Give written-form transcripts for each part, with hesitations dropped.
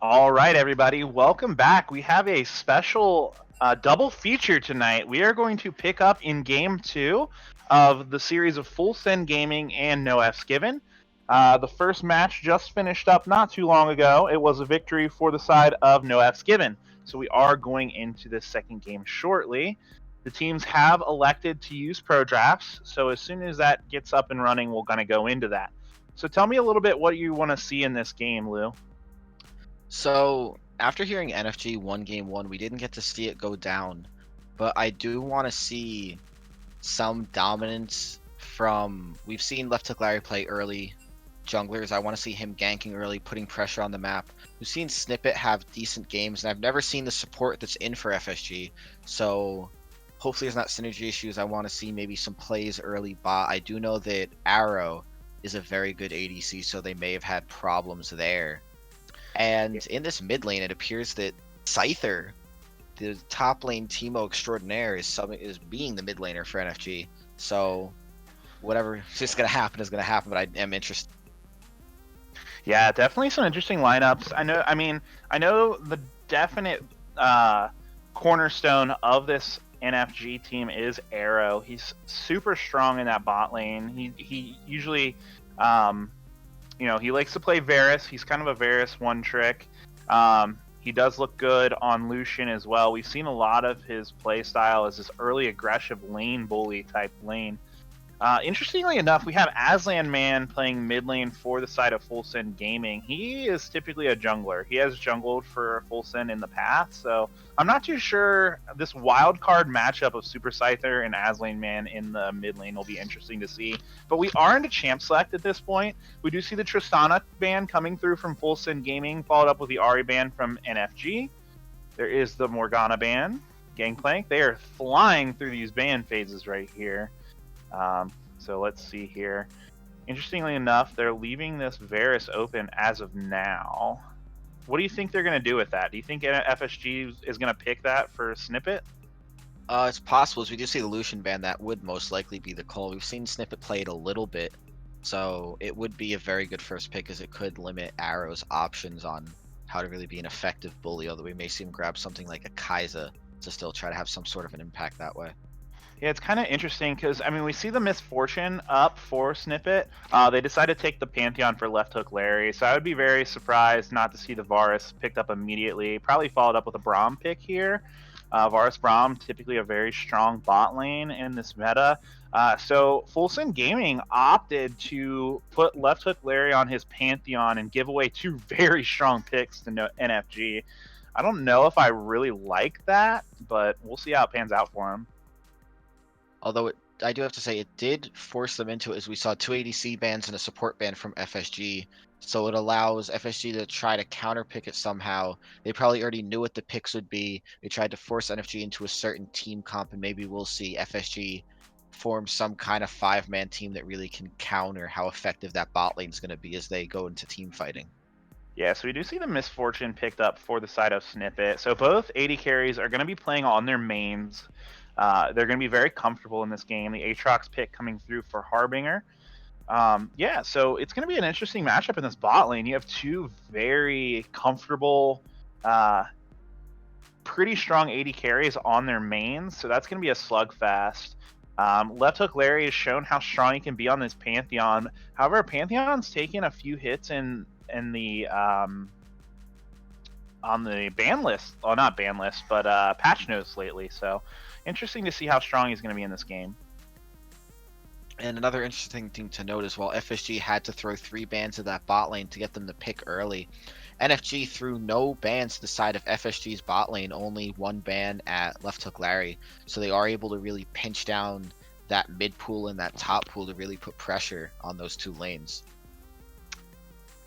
All right, everybody, welcome back. We have a special double feature tonight. We are going to pick up in game two of the series of Full Send Gaming and No F's Given. The first match just finished up not too long ago. It was a victory for the side of No F's Given. So we are going into this second game shortly. The teams have elected to use pro drafts, so as soon as that gets up and running, we're going to go into that. So tell me a little bit what you want to see in this game, Lou. So after hearing NFG one game one, we didn't get to see it go down, but I do want to see some dominance from. We've seen Left Hook Larry play early junglers. I want to see him ganking early, putting pressure on the map. We've seen Snippet have decent games, and I've never seen the support that's in for FSG. So hopefully there's not synergy issues. I want to see maybe some plays early bot. I do know that Arrow is a very good ADC, so they may have had problems there. And in this mid lane, it appears that Scyther, the top lane Teemo extraordinaire, is being the mid laner for NFG. So whatever is just gonna happen is gonna happen. But I am interested. Yeah, definitely some interesting lineups. I know the definite cornerstone of this NFG team is Arrow. He's super strong in that bot lane. He usually, he likes to play Varus. He's kind of a Varus one trick. He does look good on Lucian as well. We've seen a lot of his play style as this early aggressive lane bully type lane. Interestingly enough, we have Aslan Man playing mid lane for the side of Full Send Gaming. He is typically a jungler. He has jungled for Full Send in the past, so I'm not too sure. This wild card matchup of Super Scyther and Aslan Man in the mid lane will be interesting to see. But we are into champ select at this point. We do see the Tristana ban coming through from Full Send Gaming, followed up with the Ari ban from NFG. There is the Morgana ban, Gangplank. They are flying through these ban phases right here. So let's see here. Interestingly enough, they're leaving this Varus open as of now. What do you think they're going to do with that? Do you think FSG is going to pick that for Snippet? It's possible as we do see the Lucian ban. That would most likely be the call. We've seen Snippet play it a little bit, so it would be a very good first pick as it could limit Arrow's options on how to really be an effective bully. Although we may see him grab something like a Kai'Sa to still try to have some sort of an impact that way. Yeah, it's kind of interesting because we see the Misfortune up for Snippet. They decided to take the Pantheon for Left Hook Larry, so I would be very surprised not to see the Varus picked up immediately. Probably followed up with a Braum pick here. Varus Braum, typically a very strong bot lane in this meta. So Full Send Gaming opted to put Left Hook Larry on his Pantheon and give away two very strong picks to NFG. I don't know if I really like that, but we'll see how it pans out for him. Although I do have to say it did force them into it, as we saw two ADC bans and a support ban from FSG. So it allows FSG to try to counterpick it somehow. They probably already knew what the picks would be. They tried to force NFG into a certain team comp, and maybe we'll see FSG form some kind of five-man team that really can counter how effective that bot lane is going to be as they go into team fighting. Yeah, so we do see the Misfortune picked up for the side of Snippet. So both AD carries are going to be playing on their mains. They're going to be very comfortable in this game. The Aatrox pick coming through for Harbinger. Yeah, so it's going to be an interesting matchup in this bot lane. You have two very comfortable, pretty strong AD carries on their mains, so that's going to be a slugfest. Left Hook Larry has shown how strong he can be on this Pantheon. However, Pantheon's taken a few hits in the on the ban list. Well, not ban list, but patch notes lately. So interesting to see how strong he's going to be in this game. And another interesting thing to note is while FSG had to throw 3 bans at that bot lane to get them to pick early, NFG threw no bans to the side of FSG's bot lane, only 1 ban at Left Hook Larry. So they are able to really pinch down that mid pool and that top pool to really put pressure on those 2 lanes.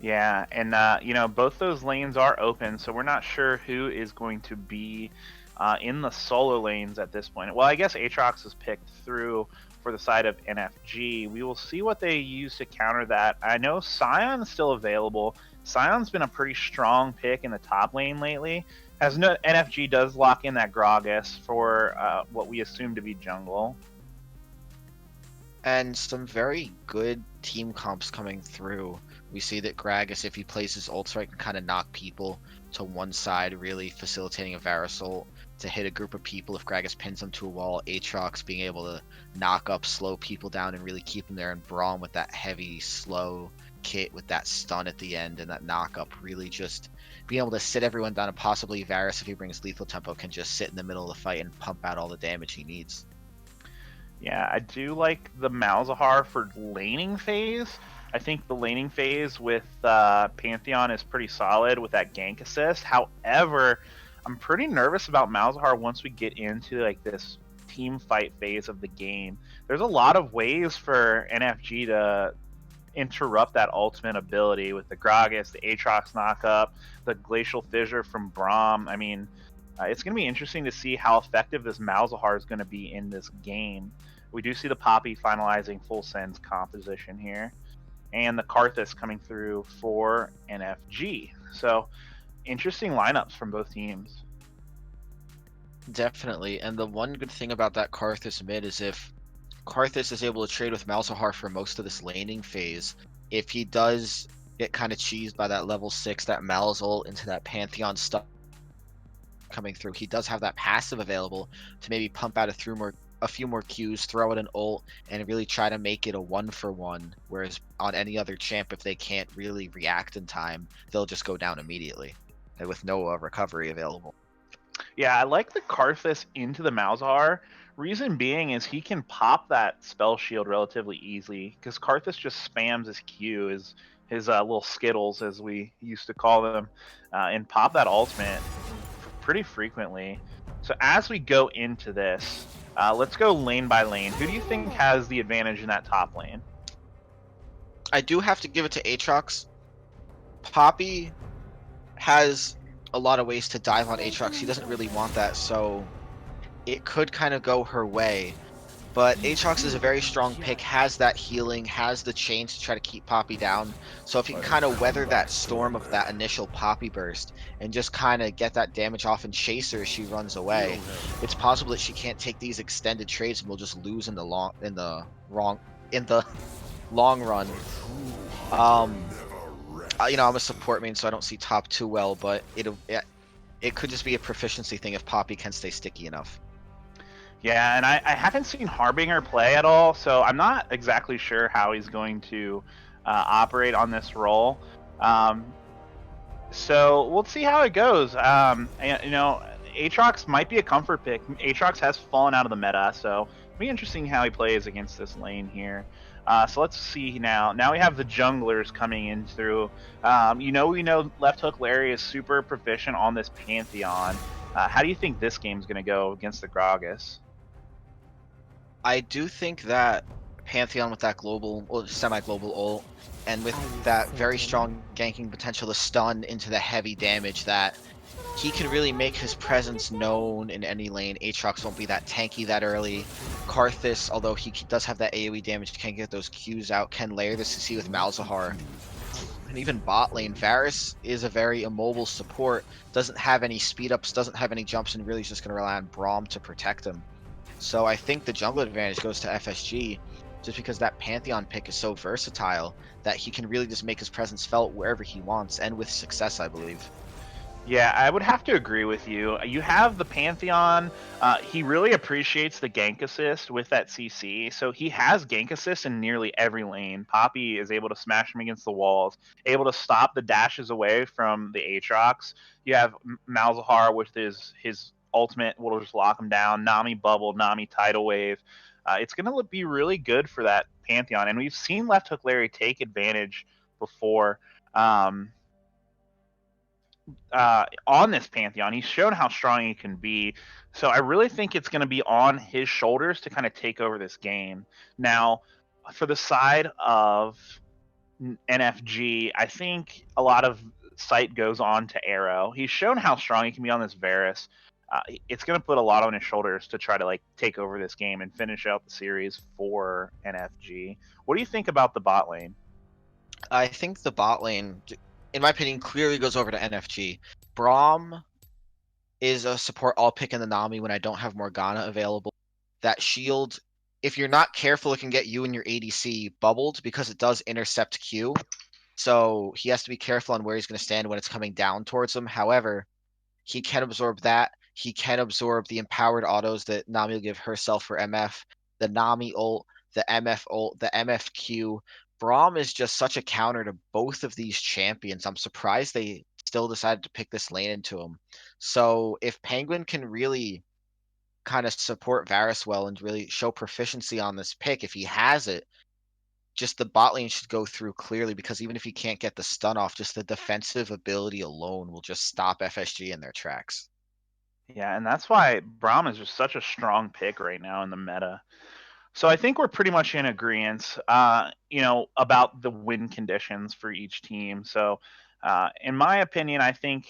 Yeah, and both those lanes are open, so we're not sure who is going to be in the solo lanes at this point. Well, I guess Aatrox is picked through for the side of NFG. We will see what they use to counter that. I know Sion's still available. Sion's been a pretty strong pick in the top lane lately. As NFG does lock in that Gragas for what we assume to be jungle. And some very good team comps coming through. We see that Gragas, if he plays his ult right, can kind of knock people. to one side, really facilitating a Varus ult to hit a group of people if Gragas pins them to a wall. Aatrox being able to knock up, slow people down, and really keep them there. And Braum with that heavy, slow kit with that stun at the end and that knock up, really just being able to sit everyone down, and possibly Varus, if he brings lethal tempo, can just sit in the middle of the fight and pump out all the damage he needs. Yeah, I do like the Malzahar for laning phase. I think the laning phase with Pantheon is pretty solid with that gank assist. However, I'm pretty nervous about Malzahar once we get into like this team fight phase of the game. There's a lot of ways for NFG to interrupt that ultimate ability with the Gragas, the Aatrox knockup, the Glacial Fissure from Braum. I mean, it's going to be interesting to see how effective this Malzahar is going to be in this game. We do see the Poppy finalizing full send's composition here, and the Karthus coming through for NFG. So, interesting lineups from both teams. Definitely, and the one good thing about that Karthus mid is if Karthus is able to trade with Malzahar for most of this laning phase, if he does get kind of cheesed by that level 6, that Malz ult into that Pantheon stuff coming through, he does have that passive available to maybe pump out a few more Qs, throw out an ult, and really try to make it a 1-for-1. Whereas on any other champ, if they can't really react in time, they'll just go down immediately, and with no recovery available. Yeah, I like the Karthus into the Malzahar. Reason being is he can pop that spell shield relatively easily because Karthus just spams his Q, his little Skittles as we used to call them, and pop that ultimate pretty frequently. So as we go into this, let's go lane by lane. Who do you think has the advantage in that top lane? I do have to give it to Aatrox. Poppy has a lot of ways to dive on Aatrox. He doesn't really want that, so it could kind of go her way. But Aatrox is a very strong pick, has that healing, has the chain to try to keep Poppy down. So if he can kind of weather that storm of that initial Poppy burst and just kind of get that damage off and chase her as she runs away, it's possible that she can't take these extended trades and will just lose in the long run. I'm a support main, so I don't see top too well, but it could just be a proficiency thing if Poppy can stay sticky enough. Yeah, and I haven't seen Harbinger play at all, so I'm not exactly sure how he's going to operate on this role. So we'll see how it goes. Aatrox might be a comfort pick. Aatrox has fallen out of the meta, so it'll be interesting how he plays against this lane here. So let's see now. Now we have the junglers coming in through. We know Left Hook Larry is super proficient on this Pantheon. How do you think this game's going to go against the Gragas? I do think that Pantheon with that global or semi-global ult, and with that very strong ganking potential to stun into the heavy damage, that he can really make his presence known in any lane. Aatrox won't be that tanky that early. Karthus, although he does have that AoE damage, can get those Qs out, can layer this CC with Malzahar. And even bot lane, Varus is a very immobile support, doesn't have any speed ups, doesn't have any jumps, and really is just going to rely on Braum to protect him. So I think the jungle advantage goes to FSG, just because that Pantheon pick is so versatile that he can really just make his presence felt wherever he wants, and with success, I believe. Yeah, I would have to agree with you. You have the Pantheon. He really appreciates the gank assist with that CC. So he has gank assist in nearly every lane. Poppy is able to smash him against the walls, able to stop the dashes away from the Aatrox. You have Malzahar with his ultimate will just lock him down. Nami Bubble, Nami Tidal Wave. It's going to be really good for that Pantheon. And we've seen Left Hook Larry take advantage before. On this Pantheon. He's shown how strong he can be. So I really think it's going to be on his shoulders to kind of take over this game. Now, for the side of NFG, I think a lot of sight goes on to Arrow. He's shown how strong he can be on this Varus. It's going to put a lot on his shoulders to try to like take over this game and finish out the series for NFG. What do you think about the bot lane? I think the bot lane, in my opinion, clearly goes over to NFG. Braum is a support I'll pick in the Nami when I don't have Morgana available. That shield, if you're not careful, it can get you and your ADC bubbled because it does intercept Q. So he has to be careful on where he's going to stand when it's coming down towards him. However, he can absorb that. He can absorb the empowered autos that Nami will give herself for MF, the Nami ult, the MF ult, the MFQ. Braum is just such a counter to both of these champions. I'm surprised they still decided to pick this lane into him. So if Penguin can really kind of support Varus well and really show proficiency on this pick, if he has it, just the bot lane should go through clearly because even if he can't get the stun off, just the defensive ability alone will just stop FSG in their tracks. Yeah, and that's why Braum is just such a strong pick right now in the meta. So I think we're pretty much in agreement, about the win conditions for each team. So, in my opinion, I think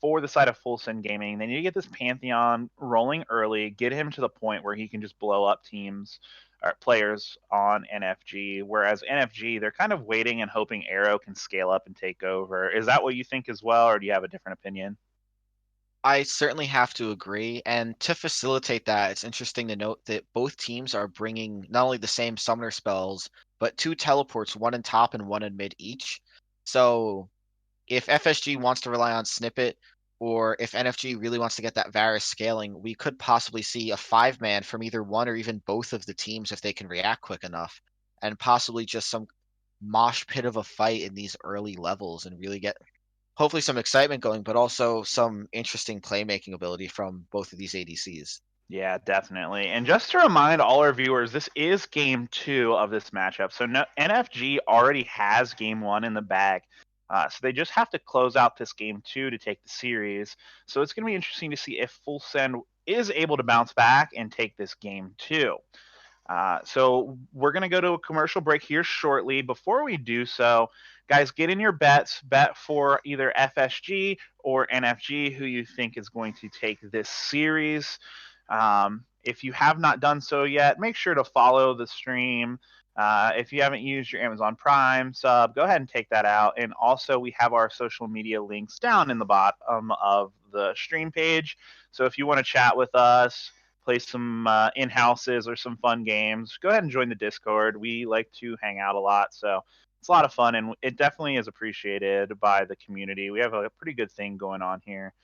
for the side of Full Send Gaming, they need to get this Pantheon rolling early, get him to the point where he can just blow up teams or players on NFG. Whereas NFG, they're kind of waiting and hoping Arrow can scale up and take over. Is that what you think as well, or do you have a different opinion? I certainly have to agree. And to facilitate that, it's interesting to note that both teams are bringing not only the same summoner spells, but two teleports, one in top and one in mid each. So if FSG wants to rely on Snippet, or if NFG really wants to get that Varus scaling, we could possibly see a 5-man from either one or even both of the teams if they can react quick enough, and possibly just some mosh pit of a fight in these early levels and really get hopefully some excitement going, but also some interesting playmaking ability from both of these ADCs. Yeah, definitely. And just to remind all our viewers, this is game 2 of this matchup. So NFG already has game 1 in the bag. So they just have to close out this game 2 to take the series. So it's going to be interesting to see if Full Send is able to bounce back and take this game 2. So we're going to go to a commercial break here shortly. Before we do so, guys, get in your bets. Bet for either FSG or NFG, who you think is going to take this series. If you have not done so yet, make sure to follow the stream. If you haven't used your Amazon Prime sub, go ahead and take that out. And also, we have our social media links down in the bottom of the stream page. So if you want to chat with us, play some in-houses or some fun games, go ahead and join the Discord. We like to hang out a lot, so it's a lot of fun, and it definitely is appreciated by the community. We have a pretty good thing going on here.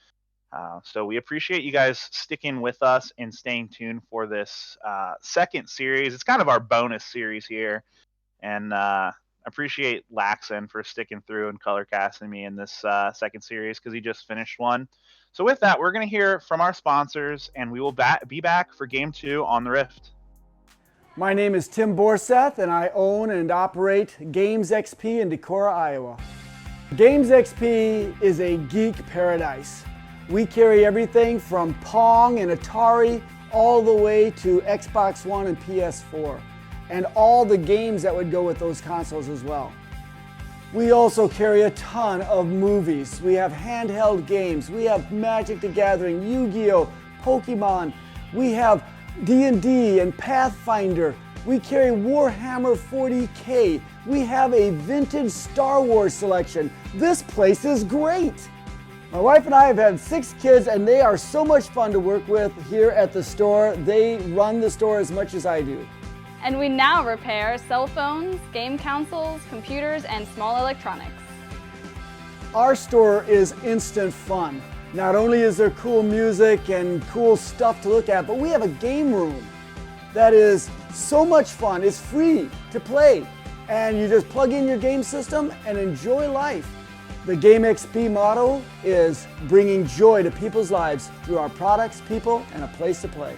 So we appreciate you guys sticking with us and staying tuned for this second series. It's kind of our bonus series here, and appreciate Laxon for sticking through and color casting me in this second series because he just finished one. So with that, we're going to hear from our sponsors, and we will be back for Game 2 on the Rift. My name is Tim Borseth, and I own and operate Games XP in Decorah, Iowa. Games XP is a geek paradise. We carry everything from Pong and Atari all the way to Xbox One and PS4, and all the games that would go with those consoles as well. We also carry a ton of movies. We have handheld games. We have Magic the Gathering, Yu-Gi-Oh!, Pokemon. We have D&D and Pathfinder. We carry Warhammer 40K. We have a vintage Star Wars selection. This place is great. My wife and I have had 6 kids, and they are so much fun to work with here at the store. They run the store as much as I do. And we now repair cell phones, game consoles, computers, and small electronics. Our store is instant fun. Not only is there cool music and cool stuff to look at, but we have a game room that is so much fun. It's free to play, and you just plug in your game system and enjoy life. The Game XP motto is bringing joy to people's lives through our products, people, and a place to play.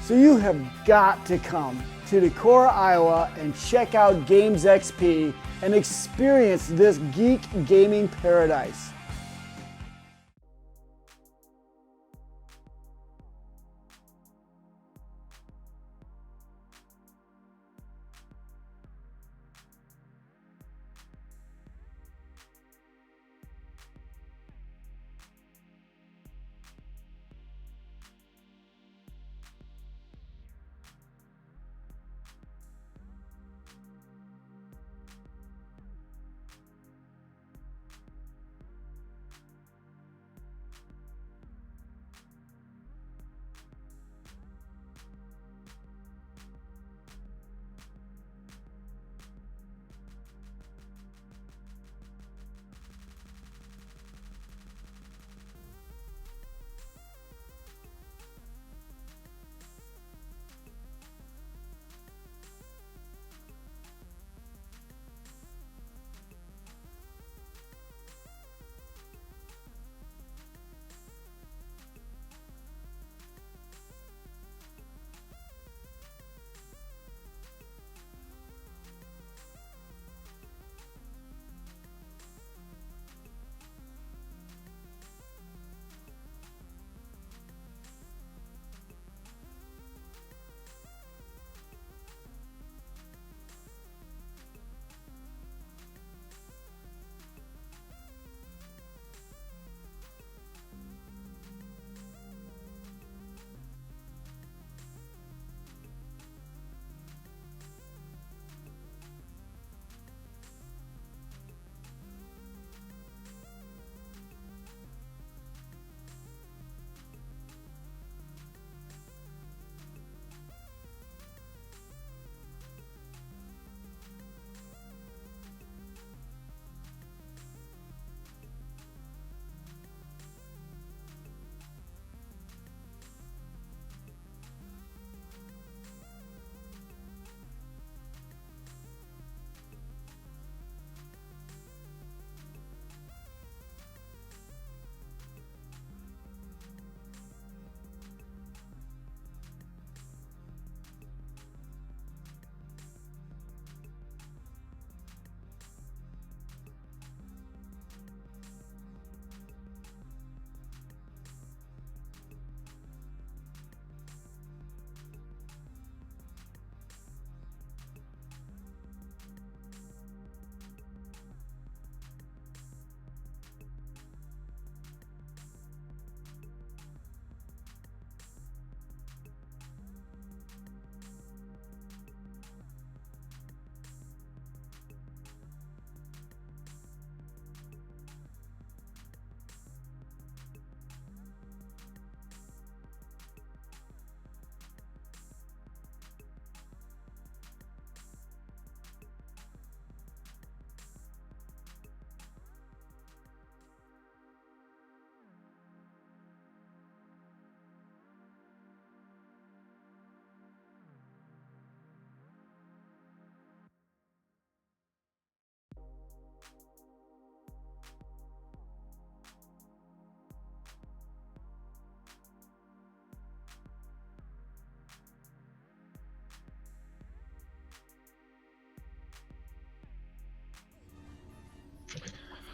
So you have got to come to Decorah, Iowa, and check out Games XP and experience this geek gaming paradise.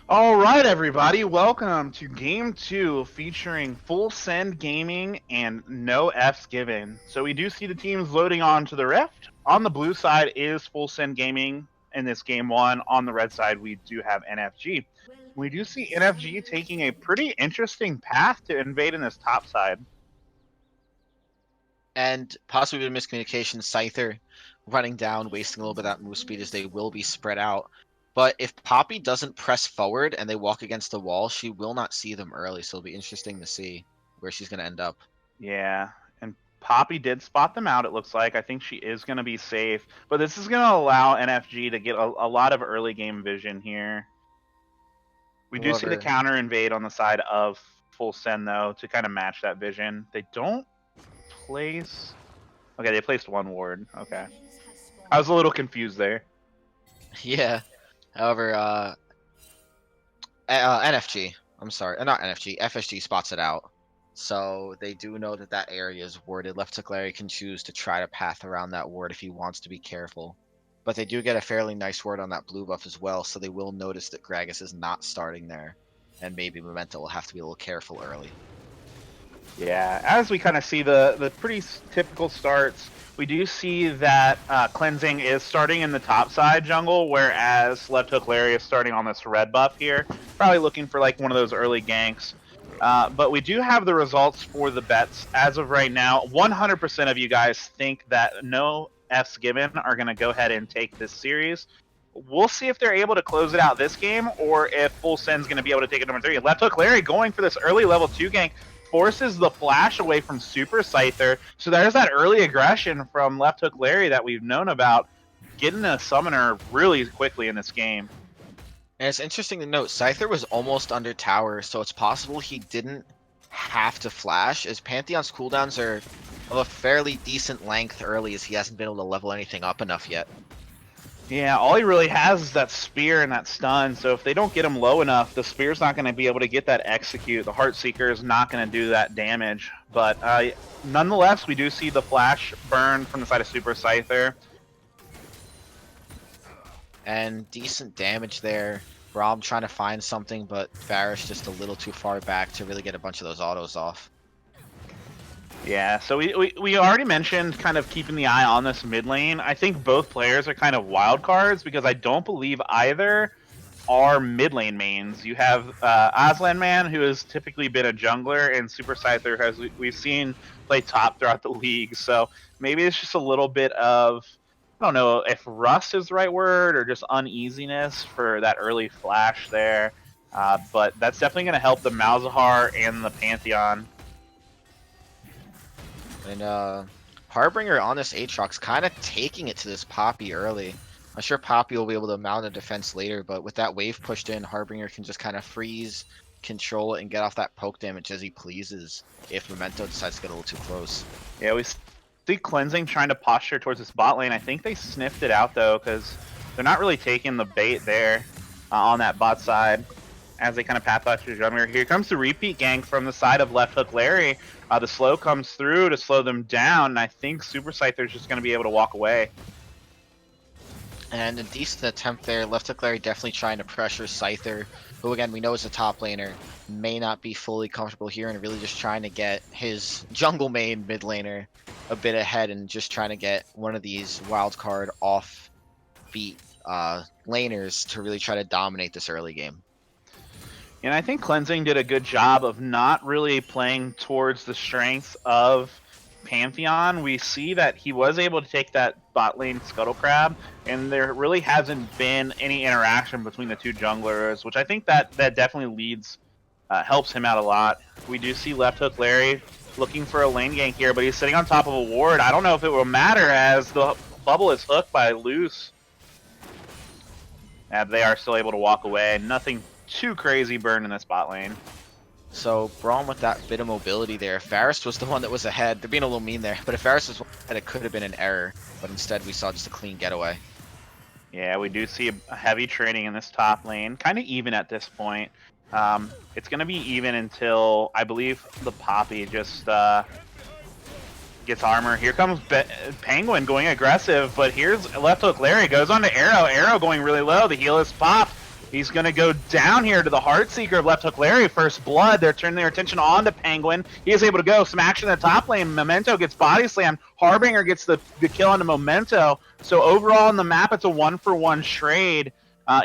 All right, everybody, welcome to Game 2 featuring Full Send Gaming and No F's Given. So we do see the teams loading on to the Rift. On the blue side is Full Send Gaming in this Game 1. On the red side, we do have NFG. We do see NFG taking a pretty interesting path to invade in this top side. And possibly a miscommunication, Scyther running down, wasting a little bit of that move speed as they will be spread out. But if Poppy doesn't press forward and they walk against the wall, she will not see them early. So it'll be interesting to see where she's going to end up. Yeah, and Poppy did spot them out, it looks like. I think she is going to be safe. But this is going to allow NFG to get a lot of early game vision here. We do see the However- counter invade on the side of Full Send, though, to kind of match that vision. They don't place... Okay, they placed one ward. Okay. I was a little confused there. Yeah. However, NFG. I'm sorry, not NFG. FSG spots it out. So they do know that that area is warded. Left Hook Larry can choose to try to path around that ward if he wants to be careful. But they do get a fairly nice ward on that blue buff as well, so they will notice that Gragas is not starting there. And maybe Memento will have to be a little careful early. Yeah, as we kind of see the pretty typical starts, we do see that Cleansing is starting in the top side jungle, whereas Left Hook Larry is starting on this red buff here. Probably looking for like one of those early ganks. But we do have the results for the bets as of right now. 100% of you guys think that no F's given are going to go ahead and take this series. We'll see if they're able to close it out this game, or if Full Send's going to be able to take it number 3. Left Hook Larry going for this early level 2 gank forces the flash away from Super Scyther. So there's that early aggression from Left Hook Larry that we've known about, getting a summoner really quickly in this game. And it's interesting to note, Scyther was almost under tower, so it's possible he didn't have to flash, as Pantheon's cooldowns are of a fairly decent length early, as he hasn't been able to level anything up enough yet. Yeah, all he really has is that spear and that stun, so if they don't get him low enough, the spear's not going to be able to get that execute. The Heartseeker is not going to do that damage. But nonetheless, we do see the flash burn from the side of Super Scyther. And decent damage there. Braum trying to find something, but Varus just a little too far back to really get a bunch of those autos off. Yeah, so we already mentioned kind of keeping the eye on this mid lane. I think both players are kind of wild cards because I don't believe either are mid lane mains. You have Aslan Man, who has typically been a jungler, and Super Scyther, as we've seen play top throughout the league. So maybe it's just a little bit of, I don't know if rust is the right word or just uneasiness for that early flash there. But that's definitely going to help the Malzahar and the Pantheon. And Harbinger on this Aatrox kind of taking it to this Poppy early. I'm sure Poppy will be able to mount a defense later, but with that wave pushed in, Harbinger can just kind of freeze, control it, and get off that poke damage as he pleases if Memento decides to get a little too close. Yeah, we see Cleansing trying to posture towards this bot lane. I think they sniffed it out, though, because they're not really taking the bait there on that bot side as they kind of path out to the jungle. Here comes the repeat gank from the side of Left Hook Larry. The slow comes through to slow them down, and I think Super Scyther's just going to be able to walk away. And a decent attempt there. Left Hook Larry definitely trying to pressure Scyther, who again we know is a top laner, may not be fully comfortable here, and really just trying to get his jungle main mid laner a bit ahead and just trying to get one of these wild card off beat laners to really try to dominate this early game. And I think Cleansing did a good job of not really playing towards the strength of Pantheon. We see that he was able to take that bot lane Scuttle Crab, and there really hasn't been any interaction between the two junglers, which I think that definitely leads, helps him out a lot. We do see Left Hook Larry looking for a lane gank here, but he's sitting on top of a ward. I don't know if it will matter as the bubble is hooked by Loose. And they are still able to walk away. Nothing too crazy burn in this bot lane. So Braum with that bit of mobility there. If Varus was the one that was ahead, they're being a little mean there, but if Varus was ahead, it could have been an error, but instead we saw just a clean getaway. Yeah, we do see a heavy trading in this top lane. Kind of even at this point. It's going to be even until, I believe, the Poppy just gets armor. Here comes Penguin going aggressive, but here's Left Hook Larry. Goes on to Arrow. Arrow going really low. The heal is popped. He's going to go down here to the Heartseeker of Left Hook Larry. First blood. They're turning their attention on to Penguin. He is able to go. Some action in the top lane. Memento gets body slammed. Harbinger gets the kill onto Memento. So overall on the map, it's a 1-for-1 trade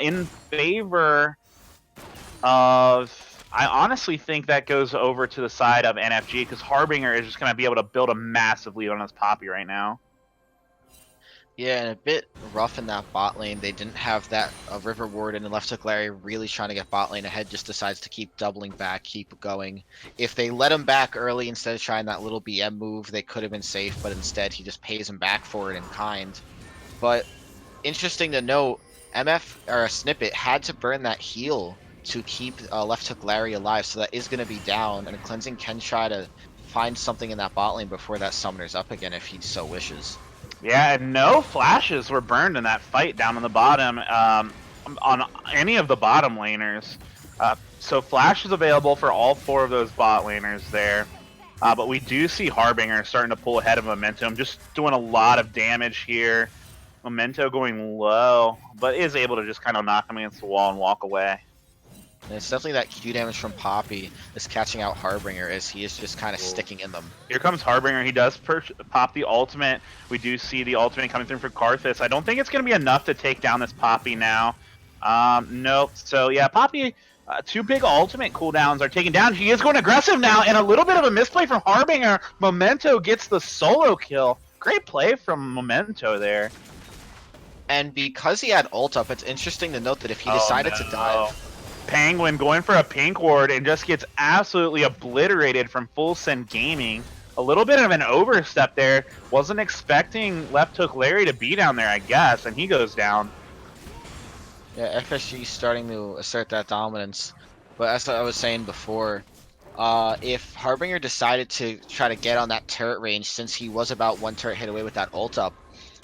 in favor of... I honestly think that goes over to the side of NFG because Harbinger is just going to be able to build a massive lead on his Poppy right now. Yeah, and a bit rough in that bot lane. They didn't have that River Warden, and Left Hook Larry really trying to get bot lane ahead, just decides to keep doubling back, keep going. If they let him back early instead of trying that little BM move, they could have been safe, but instead he just pays him back for it in kind. But interesting to note, MF, or Snippet, had to burn that heal to keep Left Hook Larry alive, so that is going to be down, and Cleansing can try to find something in that bot lane before that summoner's up again if he so wishes. Yeah, and no flashes were burned in that fight down on the bottom on any of the bottom laners. So flash is available for all 4 of those bot laners there. But we do see Harbinger starting to pull ahead of Momentum, just doing a lot of damage here. Memento going low, but is able to just kind of knock him against the wall and walk away. And it's definitely that Q damage from Poppy is catching out Harbinger as he is just kind of sticking in them. Here comes Harbinger. He does pop the ultimate. We do see the ultimate coming through for Karthus. I don't think it's going to be enough to take down this Poppy now. Nope. So yeah, Poppy, 2 big ultimate cooldowns are taken down. He is going aggressive now, and a little bit of a misplay from Harbinger. Memento gets the solo kill. Great play from Memento there. And because he had ult up, it's interesting to note that if he decided to dive... Penguin going for a pink ward and just gets absolutely obliterated from Full Send Gaming. A little bit of an overstep there. Wasn't expecting Left Hook Larry to be down there, I guess, and he goes down. Yeah, FSG starting to assert that dominance. But as I was saying before, if Harbinger decided to try to get on that turret range, since he was about 1 turret hit away with that ult up,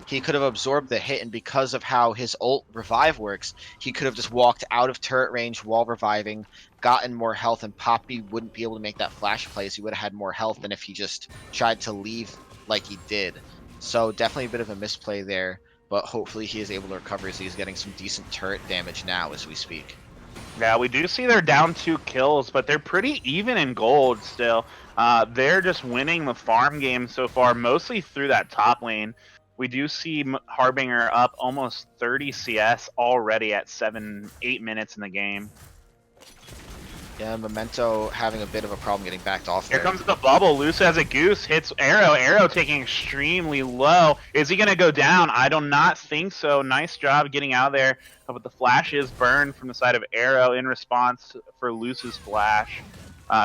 he could have absorbed the hit, and because of how his ult revive works, he could have just walked out of turret range while reviving, gotten more health, and Poppy wouldn't be able to make that flash play, so he would have had more health than if he just tried to leave like he did. So definitely a bit of a misplay there, but hopefully he is able to recover as he's getting some decent turret damage now as we speak. Yeah, we do see they're down 2 kills, but they're pretty even in gold still. They're just winning the farm game so far, mostly through that top lane. We do see Harbinger up almost 30 CS already at 8 minutes in the game. Yeah, Memento having a bit of a problem getting backed off there. Here comes the bubble. Loose as a goose. Hits Arrow. Arrow taking extremely low. Is he going to go down? I do not think so. Nice job getting out there. But the flash is burned from the side of Arrow in response for Loose's flash.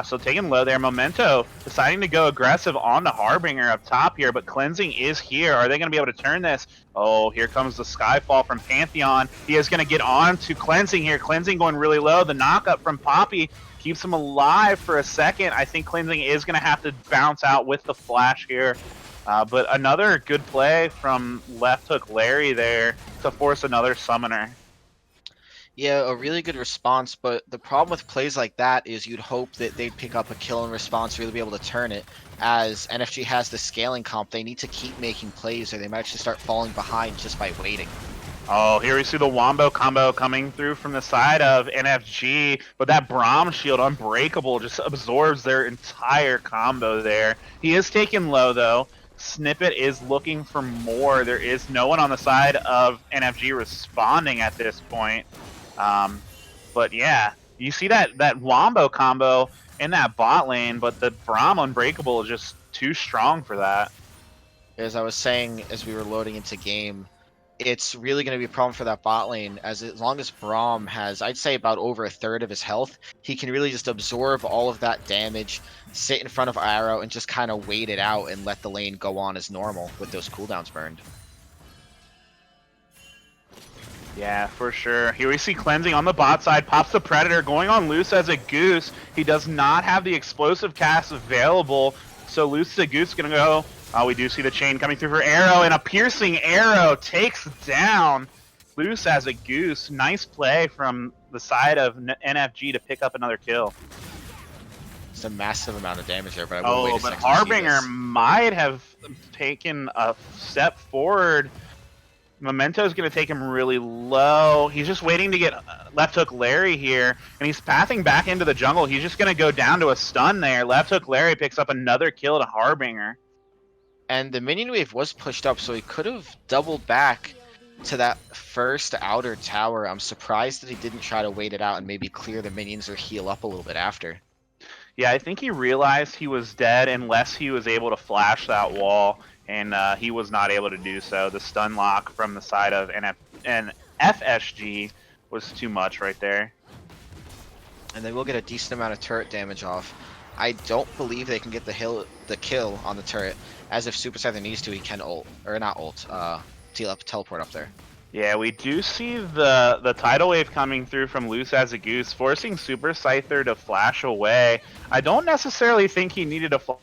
So taking low there. Memento deciding to go aggressive on the Harbinger up top here, but Cleansing is here. Are they going to be able to turn this? Oh, here comes the Skyfall from Pantheon. He is going to get on to Cleansing here. Cleansing going really low. The knockup from Poppy keeps him alive for a second. I think Cleansing is going to have to bounce out with the flash here. But another good play from Left Hook Larry there to force another summoner. Yeah, a really good response, but the problem with plays like that is you'd hope that they'd pick up a kill in response, really be able to turn it. As NFG has the scaling comp, they need to keep making plays or they might actually start falling behind just by waiting. Oh, here we see the Wombo combo coming through from the side of NFG, but that Braum shield, Unbreakable, just absorbs their entire combo there. He is taken low, though. Snippet is looking for more. There is no one on the side of NFG responding at this point. But yeah, you see that Wombo combo in that bot lane, but the Braum Unbreakable is just too strong for that. As I was saying as we were loading into game, it's really going to be a problem for that bot lane, as long as Braum has, I'd say, about over a third of his health, he can really just absorb all of that damage, sit in front of Arrow, and just kind of wait it out and let the lane go on as normal with those cooldowns burned. Yeah, for sure. Here we see Cleansing on the bot side, pops the Predator, going on Loose as a Goose. He does not have the explosive cast available, so Loose as a Goose is going to go. We do see the chain coming through for Arrow, and a piercing arrow takes down Loose as a Goose. Nice play from the side of NFG to pick up another kill. It's a massive amount of damage there, but I will wait a second. Harbinger might have taken a step forward. Memento's going to take him really low. He's just waiting to get left hook Larry here, and he's pathing back into the jungle. He's just going to go down to a stun there. Left hook Larry picks up another kill to Harbinger. And the minion wave was pushed up, so he could have doubled back to that first outer tower. I'm surprised that he didn't try to wait it out and maybe clear the minions or heal up a little bit after. Yeah, I think he realized he was dead unless he was able to flash that wall, and he was not able to do so. The stun lock from the side of FSG was too much right there. And they will get a decent amount of turret damage off. I don't believe they can get the kill on the turret, as if Super Scyther needs to, he can ult, or not ult, teleport up there. Yeah, we do see the tidal wave coming through from Loose as a Goose, forcing Super Scyther to flash away. I don't necessarily think he needed a flash,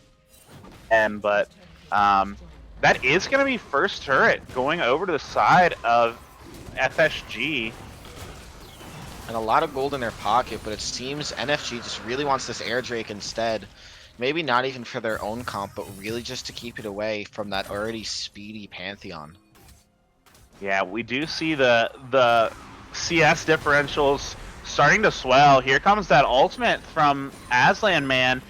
but that is going to be first turret going over to the side of FSG. And a lot of gold in their pocket, but it seems NFG just really wants this Air Drake instead. Maybe not even for their own comp, but really just to keep it away from that already speedy Pantheon. Yeah, we do see the CS differentials starting to swell. Here comes that ultimate from Aslan, man.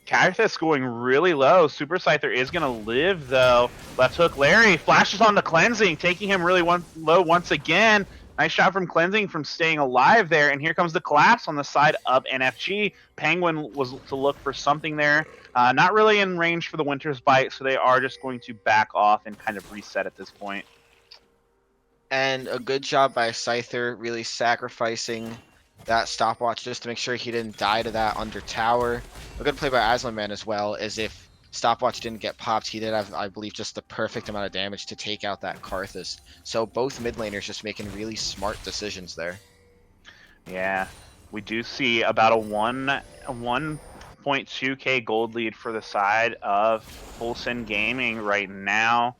Cactus going really low. Super Scyther is going to live, though. Left hook Larry flashes on the Cleansing, taking him really low once again. Nice shot from Cleansing from staying alive there. And here comes the collapse on the side of NFG. Penguin was to look for something there. Not really in range for the Winter's Bite, so they are just going to back off and kind of reset at this point. And a good job by Scyther, really sacrificing that stopwatch just to make sure he didn't die to that under tower. A good play by Aslan Man as well, as if stopwatch didn't get popped, he did have, I believe, just the perfect amount of damage to take out that Karthus. So both mid laners just making really smart decisions there. Yeah, we do see about a 1.2k gold lead for the side of Full Send Gaming right now.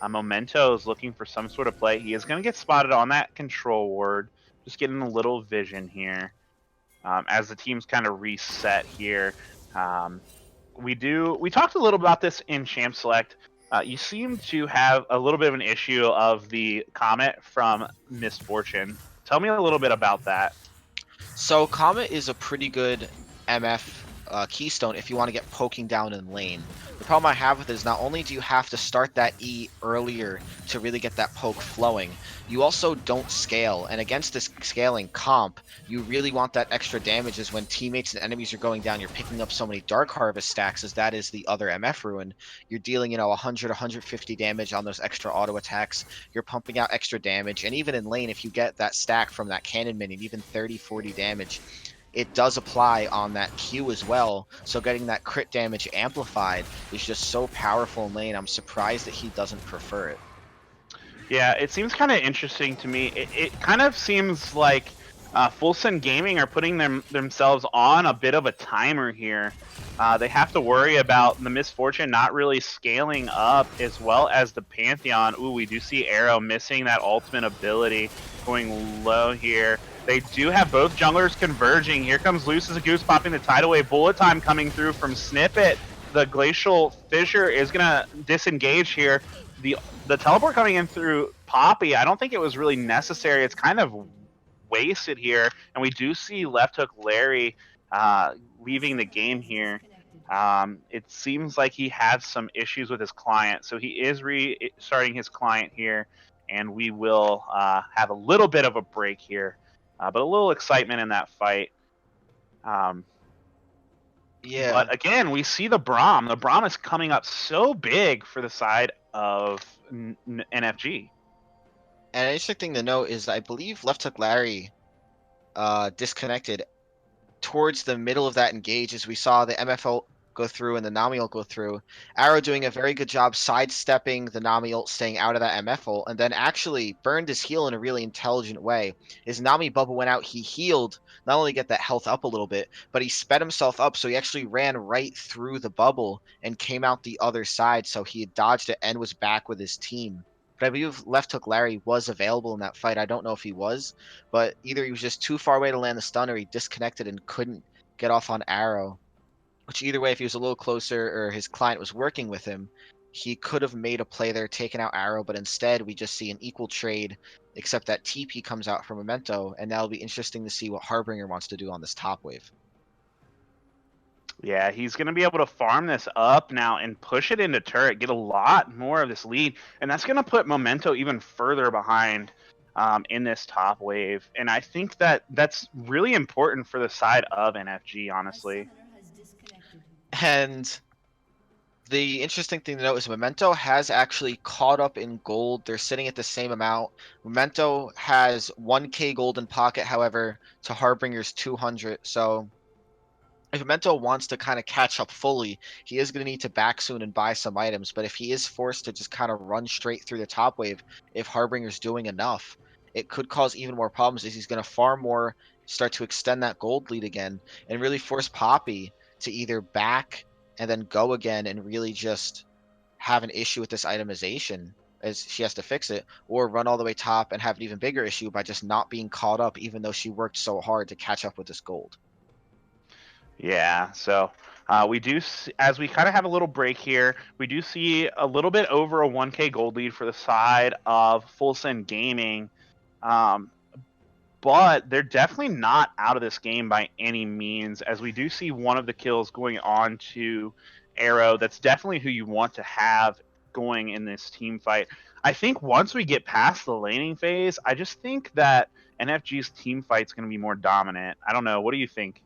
Memento is looking for some sort of play. He is going to get spotted on that control ward. Just getting a little vision here as the teams kind of reset here. We talked a little about this in Champ Select. You seem to have a little bit of an issue of the Comet from Misfortune. Tell me a little bit about that. So Comet is a pretty good MF keystone if you want to get poking down in lane. The problem I have with it is not only do you have to start that E earlier to really get that poke flowing, you also don't scale. And against this scaling comp, you really want that extra damage as when teammates and enemies are going down, you're picking up so many Dark Harvest stacks as that is the other MF ruin. You're dealing, 100, 150 damage on those extra auto attacks. You're pumping out extra damage. And even in lane, if you get that stack from that cannon minion, even 30, 40 damage, it does apply on that Q as well, so getting that crit damage amplified is just so powerful in lane. I'm surprised that he doesn't prefer it. Yeah, it seems kind of interesting to me. It kind of seems like Full Send Gaming are putting themselves on a bit of a timer here. They have to worry about the Misfortune not really scaling up, as well as the Pantheon. Ooh, we do see Arrow missing that ultimate ability, going low here. They do have both junglers converging. Here comes Loose as a Goose popping the tidal wave. Bullet time coming through from Snippet. The Glacial Fissure is going to disengage here. The teleport coming in through Poppy, I don't think it was really necessary. It's kind of wasted here. And we do see Left Hook Larry leaving the game here. It seems like he had some issues with his client. So he is restarting his client here. And we will have a little bit of a break here. But a little excitement in that fight. Yeah. But again, we see the Braum. The Braum is coming up so big for the side of NFG. And an interesting thing to note is I believe Left Hook Larry disconnected towards the middle of that engage as we saw the MFL go through and the Nami ult go through. Arrow doing a very good job sidestepping the Nami ult, staying out of that MF ult, and then actually burned his heal in a really intelligent way. His Nami bubble went out, he healed, not only get that health up a little bit, but he sped himself up, so he actually ran right through the bubble and came out the other side, so he had dodged it and was back with his team. But I believe Left Hook Larry was available in that fight. I don't know if he was, but either he was just too far away to land the stun or he disconnected and couldn't get off on Arrow. Which either way, if he was a little closer or his client was working with him, he could have made a play there, taken out Arrow, but instead we just see an equal trade, except that TP comes out for Memento, and that'll be interesting to see what Harbinger wants to do on this top wave. Yeah, he's going to be able to farm this up now and push it into turret, get a lot more of this lead, and that's going to put Memento even further behind in this top wave. And I think that that's really important for the side of NFG, honestly. And the interesting thing to note is Memento has actually caught up in gold. They're sitting at the same amount. Memento has 1k gold in pocket, however, to Harbinger's 200. So if Memento wants to kind of catch up fully, he is going to need to back soon and buy some items. But if he is forced to just kind of run straight through the top wave, if Harbinger's doing enough, it could cause even more problems as he's going to farm more, start to extend that gold lead again, and really force Poppy to either back and then go again and really just have an issue with this itemization as she has to fix it, or run all the way top and have an even bigger issue by just not being caught up even though she worked so hard to catch up with this gold. Yeah, so we do, as we kind of have a little break here, we do see a little bit over a 1k gold lead for the side of Full Send Gaming. But they're definitely not out of this game by any means, as we do see one of the kills going on to Arrow. That's definitely who you want to have going in this team fight. I think once we get past the laning phase, I just think that NFG's team fight's going to be more dominant. I don't know. What do you think?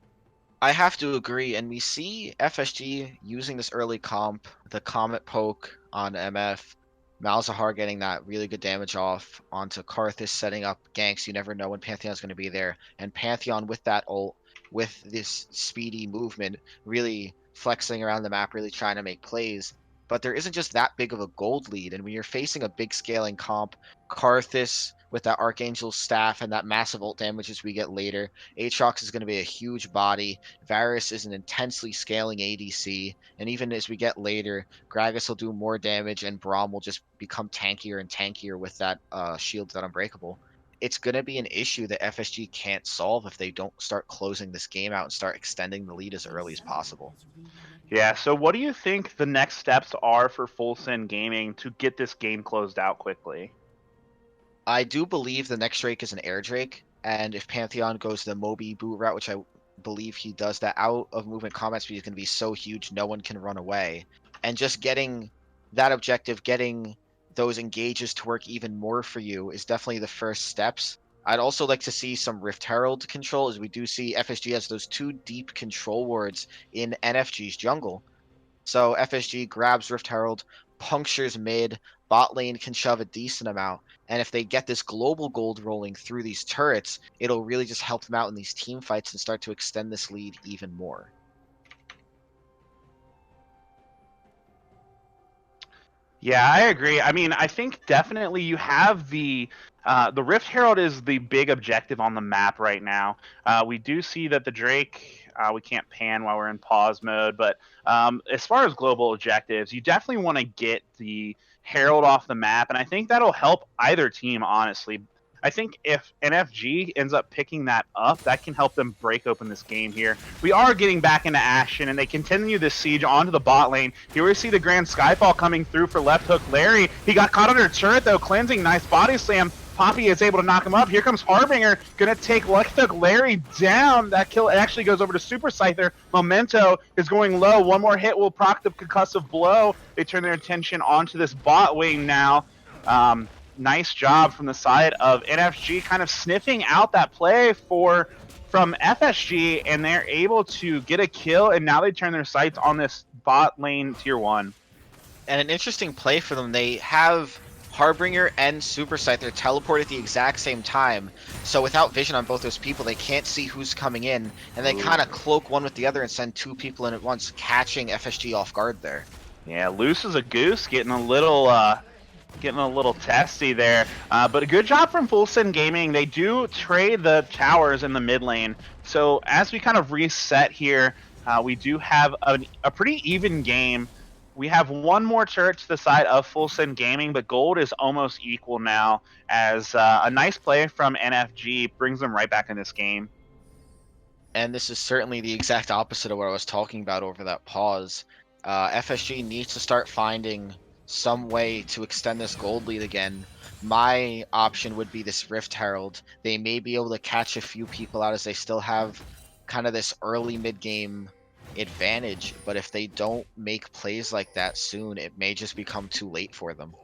I have to agree, and we see FSG using this early comp, the Comet poke on MF, Malzahar getting that really good damage off onto Karthus, setting up ganks. You never know when Pantheon's going to be there, and Pantheon with that ult, with this speedy movement, really flexing around the map, really trying to make plays. But there isn't just that big of a gold lead, and when you're facing a big scaling comp, Karthus with that Archangel staff and that massive ult damages we get later, Aatrox is going to be a huge body. Varus is an intensely scaling ADC, and even as we get later, Gragas will do more damage, and Braum will just become tankier and tankier with that shield that unbreakable. It's going to be an issue that FSG can't solve if they don't start closing this game out and start extending the lead as early as possible. Yeah, so what do you think the next steps are for Full Send Gaming to get this game closed out quickly? I do believe the next Drake is an Air Drake, and if Pantheon goes the Moby boot route, which I believe he does, that out of movement combat speed is going to be so huge no one can run away. And just getting that objective, getting those engages to work even more for you is definitely the first steps. I'd also like to see some Rift Herald control, as we do see FSG has those 2 deep control wards in NFG's jungle. So FSG grabs Rift Herald, punctures mid, bot lane can shove a decent amount, and if they get this global gold rolling through these turrets, it'll really just help them out in these team fights and start to extend this lead even more. Yeah, I agree. I mean, I think definitely you have the Rift Herald is the big objective on the map right now. We do see that the Drake we can't pan while we're in pause mode, but as far as global objectives, you definitely want to get the Herald off the map, and I think that'll help either team, honestly. I think if NFG ends up picking that up, that can help them break open this game here. We are getting back into action, and they continue this siege onto the bot lane. Here we see the Grand Skyfall coming through for left hook Larry. He got caught under a turret, though. Cleansing, nice body slam. Poppy is able to knock him up. Here comes Harbinger, gonna take left hook Larry down. That kill actually goes over to Super Scyther. Memento is going low. One more hit will proc the concussive blow. They turn their attention onto this bot lane now. Nice job from the side of NFG, kind of sniffing out that play from FSG, and they're able to get a kill, and now they turn their sights on this bot lane tier 1. And an interesting play for them, they have Harbinger and Super Scyther teleport at the exact same time, so without vision on both those people, they can't see who's coming in, and they kind of cloak one with the other and send 2 people in at once, catching FSG off guard there. Yeah, loose as a goose, getting a little testy there, but a good job from Full Send Gaming. They do trade the towers in the mid lane, so as we kind of reset here, we do have a pretty even game. We have one more turret to the side of Full Send Gaming, but gold is almost equal now, as a nice play from NFG brings them right back in this game. And this is certainly the exact opposite of what I was talking about over that pause. FSG needs to start finding some way to extend this gold lead again, my option would be this Rift Herald. They may be able to catch a few people out as they still have kind of this early mid-game advantage, but if they don't make plays like that soon, it may just become too late for them.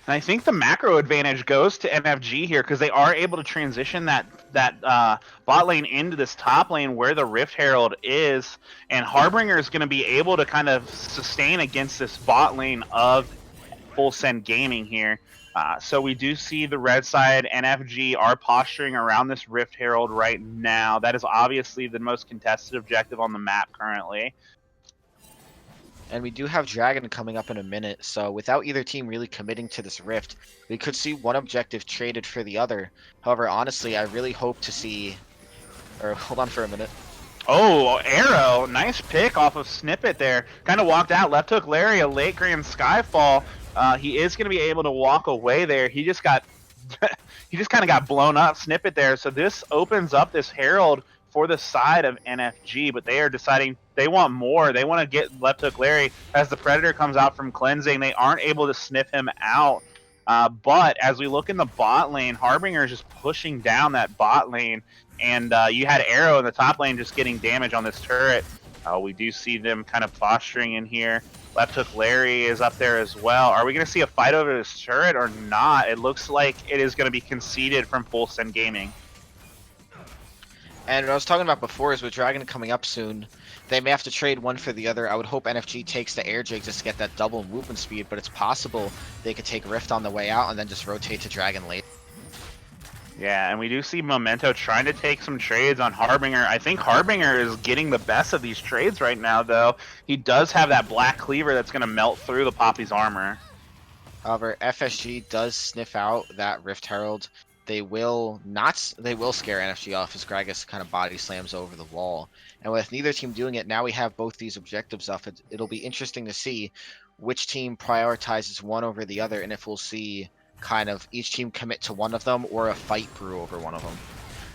And I think the macro advantage goes to NFG here because they are able to transition that bot lane into this top lane where the Rift Herald is, and Harbinger is going to be able to kind of sustain against this bot lane of Full Send Gaming here. So we do see the red side, NFG are posturing around this Rift Herald right now. That is obviously the most contested objective on the map currently. And we do have Dragon coming up in a minute, so without either team really committing to this Rift, we could see one objective traded for the other. However, honestly, I really hope to see... Or, hold on for a minute. Oh, Arrow, nice pick off of Snippet there. Kind of walked out, left hook Larry, a late grand Skyfall. He is going to be able to walk away there. He just got... he just kind of got blown up, Snippet there. So this opens up this Herald for the side of NFG, but they are deciding they want more. They want to get left hook Larry as the Predator comes out from cleansing. They aren't able to sniff him out. But as we look in the bot lane, Harbinger is just pushing down that bot lane, and you had Arrow in the top lane just getting damage on this turret. We do see them kind of posturing in here. Left hook Larry is up there as well. Are we going to see a fight over this turret or not? It looks like it is going to be conceded from Full Send Gaming. And what I was talking about before is with Dragon coming up soon, they may have to trade one for the other. I would hope NFG takes the air jig just to get that double movement speed, but it's possible they could take Rift on the way out and then just rotate to Dragon late. Yeah, and we do see Memento trying to take some trades on Harbinger. I think Harbinger is getting the best of these trades right now, though. He does have that black cleaver that's going to melt through the Poppy's armor. However, FSG does sniff out that Rift Herald. They will scare NFG off as Gragas kind of body slams over the wall. And with neither team doing it, now we have both these objectives up. It'll be interesting to see which team prioritizes one over the other, and if we'll see kind of each team commit to one of them or a fight brew over one of them.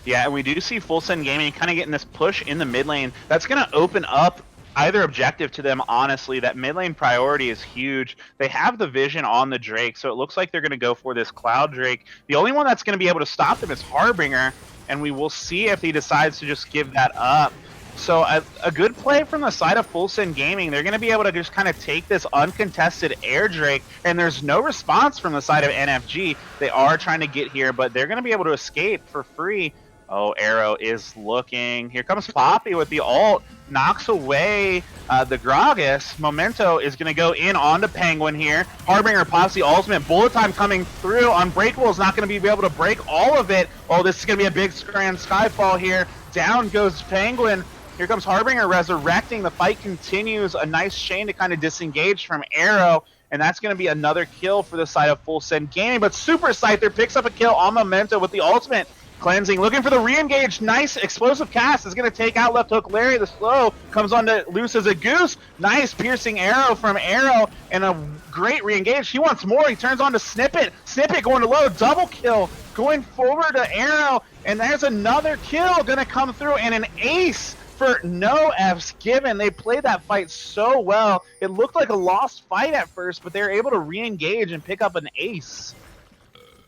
Yeah, and we do see Full Send Gaming kind of getting this push in the mid lane. That's going to open up either objective to them, honestly. That mid lane priority is huge. They have the vision on the Drake, so it looks like they're going to go for this Cloud Drake. The only one that's going to be able to stop them is Harbinger, and we will see if he decides to just give that up. So a good play from the side of Full Send Gaming. They're going to be able to just kind of take this uncontested air Drake, and there's no response from the side of NFG. They are trying to get here, but they're going to be able to escape for free. Oh, Arrow is looking. Here comes Poppy with the ult. Knocks away the Gragas. Memento is going to go in onto Penguin here. Harbinger pops the ultimate. Bullet time coming through. Unbreakable is not going to be able to break all of it. Oh, this is going to be a big grand Skyfall here. Down goes Penguin. Here comes Harbinger resurrecting. The fight continues. A nice chain to kind of disengage from Arrow. And that's going to be another kill for the side of Full Send Gaming. But Super Scyther picks up a kill on Memento with the ultimate. Cleansing, looking for the re-engage. Nice explosive cast is going to take out left hook Larry. The slow comes on to loose as a goose. Nice piercing arrow from Arrow and a great re-engage. He wants more. He turns on to Snippet. Snippet going to low. Double kill going forward to Arrow. And there's another kill going to come through and an ace for no Fs given. They played that fight so well. It looked like a lost fight at first, but they were able to re-engage and pick up an ace.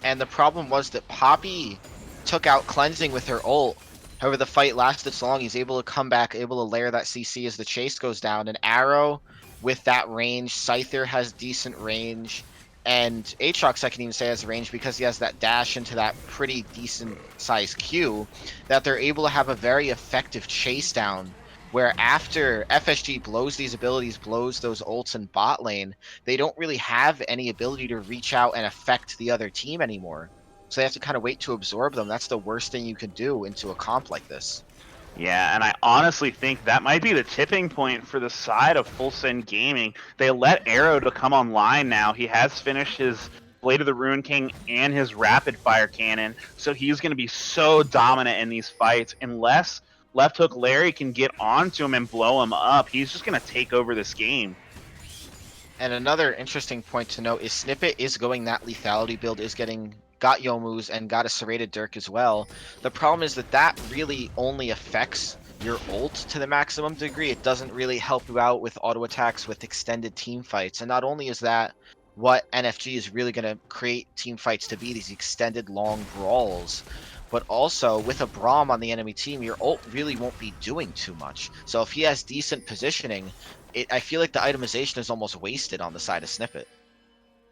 And the problem was that Poppy took out Cleansing with her ult. However, the fight lasted so long, he's able to come back, able to layer that CC as the chase goes down. And Arrow with that range, Scyther has decent range, and Aatrox I can even say has range because he has that dash into that pretty decent sized Q, that they're able to have a very effective chase down, where after FSG blows these abilities, blows those ults in bot lane, they don't really have any ability to reach out and affect the other team anymore. So they have to kind of wait to absorb them. That's the worst thing you can do into a comp like this. Yeah, and I honestly think that might be the tipping point for the side of Full Send Gaming. They let Arrow to come online now. He has finished his Blade of the Ruin King and his Rapid Fire Cannon, so he's going to be so dominant in these fights. Unless left hook Larry can get onto him and blow him up, he's just going to take over this game. And another interesting point to note is Snippet is going that lethality build, is got Yomu's and got a serrated Dirk as well. The problem is that really only affects your ult to the maximum degree. It doesn't really help you out with auto attacks with extended team fights. And not only is that what NFG is really going to create team fights to be, these extended long brawls. But also, with a Braum on the enemy team, your ult really won't be doing too much. So if he has decent positioning, I feel like the itemization is almost wasted on the side of Snippet.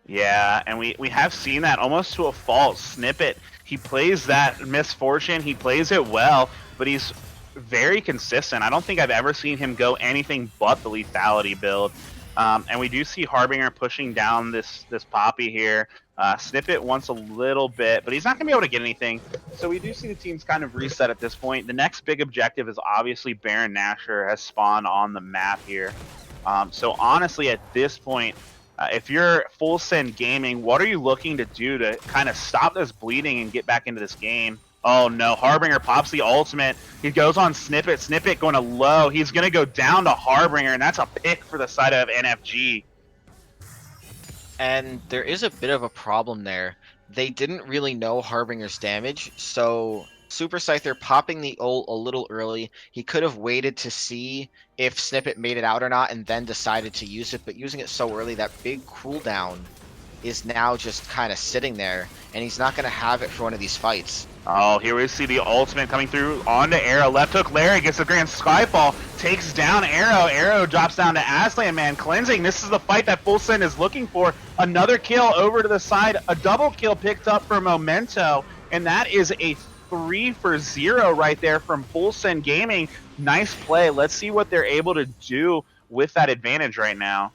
Yeah, and we have seen that almost to a fault. Snippet, he plays that Misfortune, he plays it well, but he's very consistent. I don't think I've ever seen him go anything but the lethality build. And we do see Harbinger pushing down this Poppy here. Snippet wants a little bit, but he's not going to be able to get anything. So we do see the teams kind of reset at this point. The next big objective is obviously Baron Nashor has spawned on the map here. So honestly, at this point, if you're Full Send Gaming, what are you looking to do to kind of stop this bleeding and get back into this game? Oh no, Harbinger pops the ultimate. He goes on Snippet. Snippet going to low. He's going to go down to Harbinger, and that's a pick for the side of NFG. And there is a bit of a problem there. They didn't really know Harbinger's damage, so Super Scyther popping the ult a little early. He could have waited to see if Snippet made it out or not and then decided to use it, but using it so early, that big cooldown is now just kind of sitting there, and he's not going to have it for one of these fights. Oh, here we see the ultimate coming through onto Arrow. Left hook Larry gets the Grand Skyfall, takes down Arrow. Arrow drops down to Aslan, man. Cleansing, this is the fight that Full Send is looking for. Another kill over to the side. A double kill picked up for Memento, and that is a 3 for 0 right there from Full Send Gaming. Nice play. Let's see what they're able to do with that advantage right now.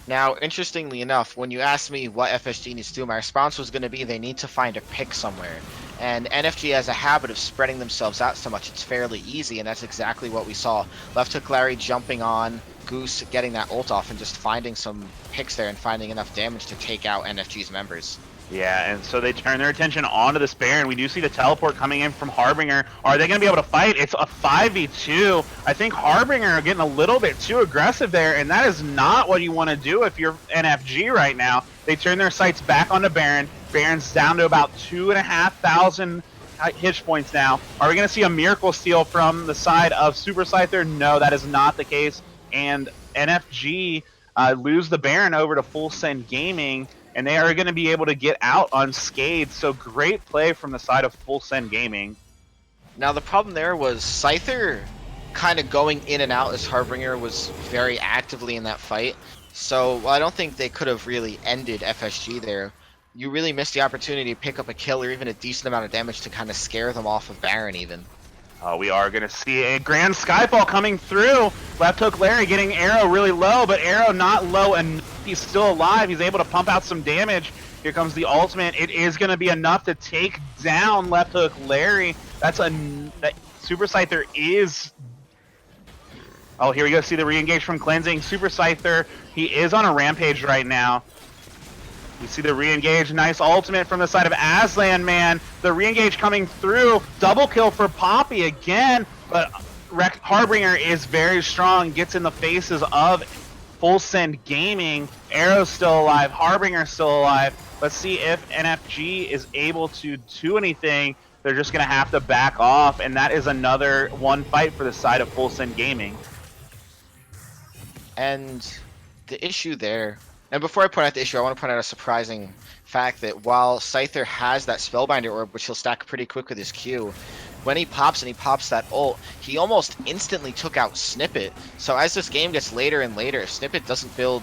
Now, interestingly enough, when you asked me what FSG needs to do, my response was going to be they need to find a pick somewhere. And NFG has a habit of spreading themselves out so much, it's fairly easy, and that's exactly what we saw. Left hook Larry jumping on, Goose getting that ult off, and just finding some picks there and finding enough damage to take out NFG's members. Yeah, and so they turn their attention onto this Baron. We do see the teleport coming in from Harbinger. Are they going to be able to fight? It's a 5v2. I think Harbinger are getting a little bit too aggressive there, and that is not what you want to do if you're NFG right now. They turn their sights back onto Baron. Baron's down to about 2,500 hit points now. Are we going to see a miracle steal from the side of Super Scyther? No, that is not the case. And NFG lose the Baron over to Full Send Gaming, and they are going to be able to get out unscathed. So great play from the side of Full Send Gaming. Now the problem there was Scyther kind of going in and out as Harbinger was very actively in that fight. So while I don't think they could have really ended FSG there, you really missed the opportunity to pick up a kill or even a decent amount of damage to kind of scare them off of Baron even. We are going to see a Grand Skyfall coming through. Left hook Larry getting Arrow really low, but Arrow not low, and he's still alive. He's able to pump out some damage. Here comes the ultimate. It is going to be enough to take down Left hook Larry. That Super Scyther is... Oh, here we go. See the re-engage from Cleansing. Super Scyther, he is on a rampage right now. You see the re-engage, nice ultimate from the side of Aslan, man. The re-engage coming through, double kill for Poppy again, but Harbinger is very strong, gets in the faces of Full Send Gaming. Arrow's still alive, Harbinger's still alive. Let's see if NFG is able to do anything. They're just going to have to back off, and that is another one fight for the side of Full Send Gaming. And the issue there... And before I point out the issue, I want to point out a surprising fact that while Scyther has that Spellbinder Orb, which he'll stack pretty quick with his Q, when he pops that ult, he almost instantly took out Snippet. So as this game gets later and later, if Snippet doesn't build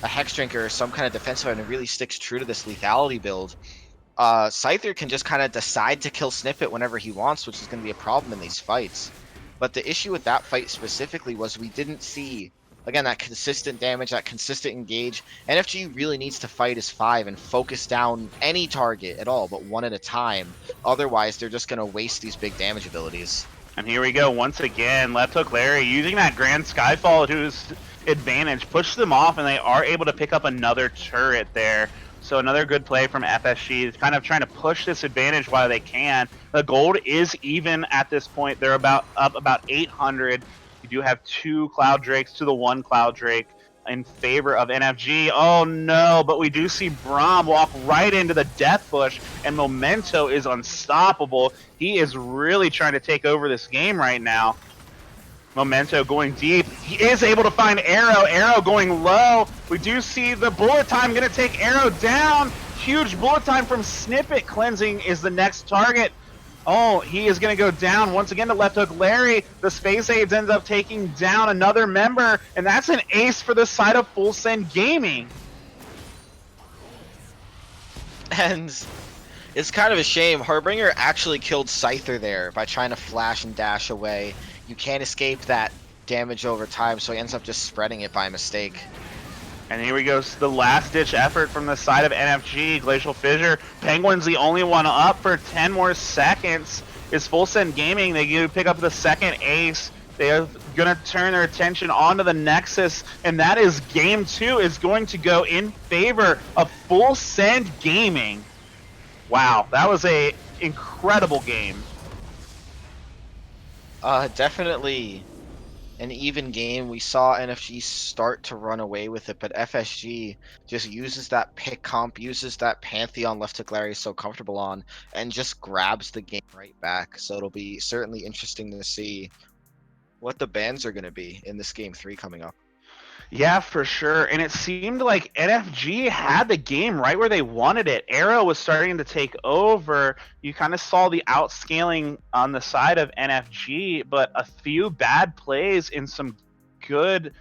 a Hex Drinker or some kind of defensive item and really sticks true to this lethality build, Scyther can just kind of decide to kill Snippet whenever he wants, which is going to be a problem in these fights. But the issue with that fight specifically was we didn't see... Again, that consistent damage, that consistent engage. NFG really needs to fight as 5 and focus down any target at all, but one at a time. Otherwise, they're just going to waste these big damage abilities. And here we go once again. Left hook Larry using that Grand Skyfall to his advantage. Push them off, and they are able to pick up another turret there. So another good play from FSG. Kind of trying to push this advantage while they can. The gold is even at this point. They're up about 800. You do have 2 Cloud Drakes to the 1 Cloud Drake in favor of NFG. Oh no, but we do see Braum walk right into the Death Bush, and Memento is unstoppable. He is really trying to take over this game right now. Memento going deep. He is able to find Arrow. Arrow going low. We do see the bullet time going to take Arrow down. Huge bullet time from Snippet. Cleansing is the next target. Oh, he is going to go down once again to left hook Larry. The Space Aids ends up taking down another member, and that's an ace for the side of Full Send Gaming. And it's kind of a shame. Harbinger actually killed Scyther there by trying to flash and dash away. You can't escape that damage over time, so he ends up just spreading it by mistake. And here we go, the last-ditch effort from the side of NFG. Glacial Fissure. Penguin's the only one up for 10 more seconds. Is Full Send Gaming. They do pick up the second ace. They are going to turn their attention onto the Nexus, and that is game 2 is going to go in favor of Full Send Gaming. Wow, that was a incredible game. Definitely an even game. We saw NFG start to run away with it, but FSG just uses that pick comp, uses that Pantheon left hook Larry is so comfortable on, and just grabs the game right back. So it'll be certainly interesting to see what the bans are going to be in this game 3 coming up. Yeah, for sure. And it seemed like NFG had the game right where they wanted it. Arrow was starting to take over. You kind of saw the outscaling on the side of NFG, but a few bad plays in some good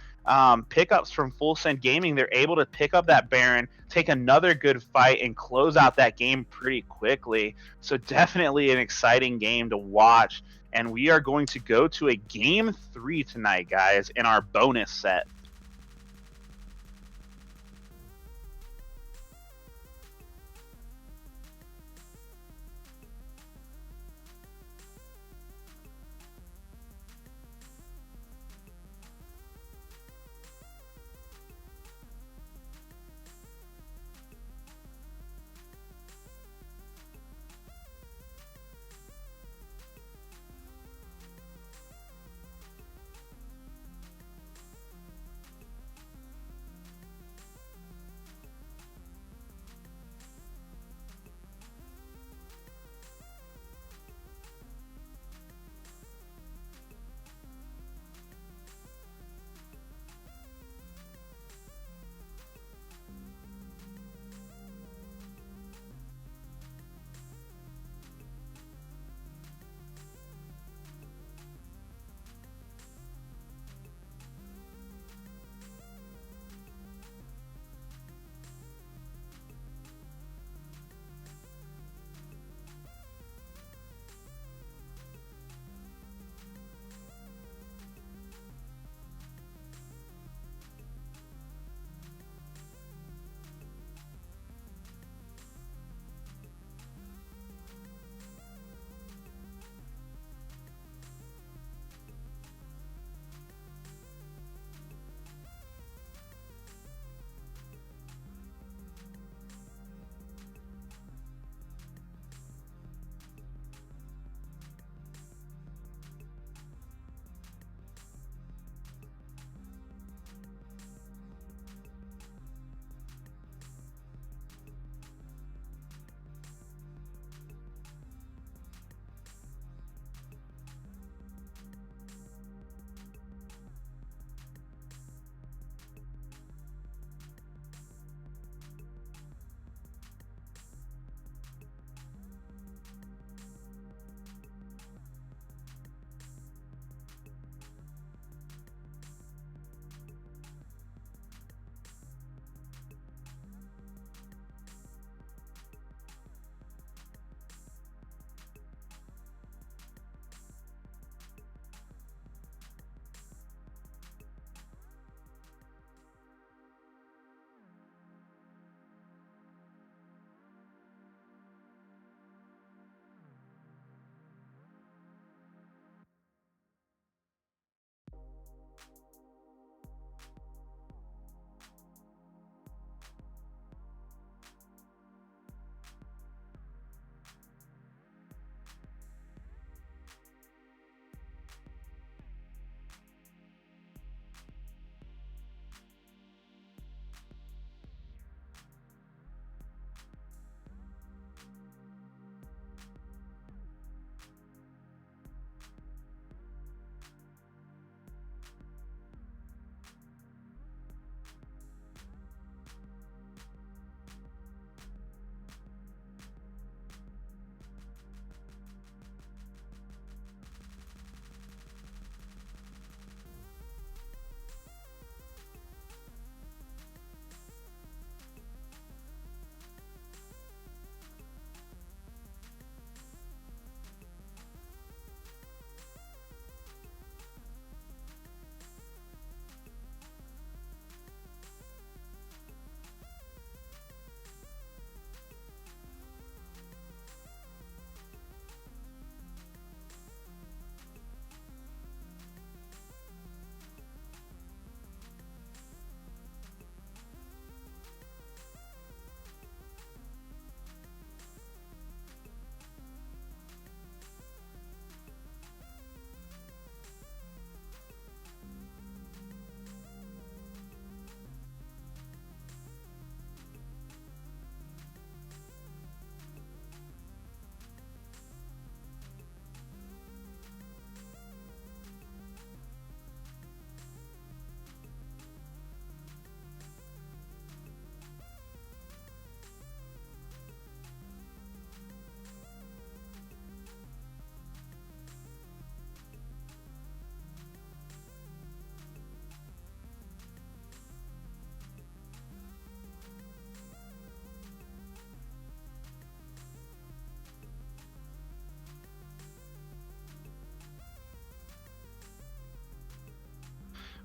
pickups from Full Send Gaming. They're able to pick up that Baron, take another good fight, and close out that game pretty quickly. So definitely an exciting game to watch. And we are going to go to a game 3 tonight, guys, in our bonus set.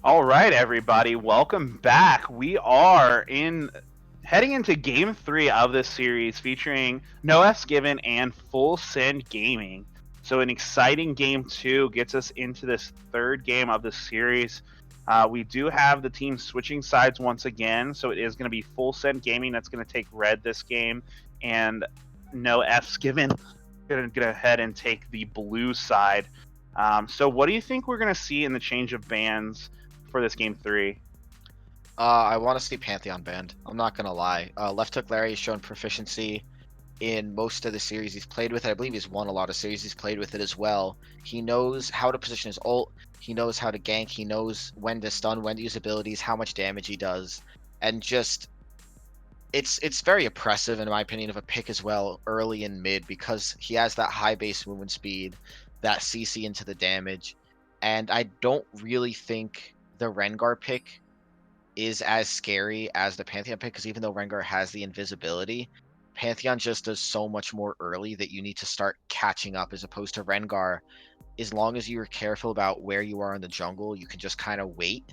All right, everybody, welcome back. We are heading into Game 3 of this series, featuring No F's Given and Full Send Gaming. So an exciting Game 2 gets us into this third game of the series. We do have the team switching sides once again, so it is going to be Full Send Gaming that's going to take red this game, and No F's Given going to go ahead and take the blue side. So what do you think we're going to see in the change of bans for this Game 3? I want to see Pantheon banned. I'm not gonna lie. Left Hook Larry has shown proficiency in most of the series he's played with it. I believe he's won a lot of series he's played with it as well. He knows how to position his ult. He knows how to gank. He knows when to stun, when to use abilities, how much damage he does, and just it's very oppressive in my opinion of a pick as well early and mid because he has that high base movement speed, that CC into the damage, and I don't really think the Rengar pick is as scary as the Pantheon pick because even though Rengar has the invisibility, Pantheon just does so much more early that you need to start catching up as opposed to Rengar. As long as you're careful about where you are in the jungle, you can just kind of wait.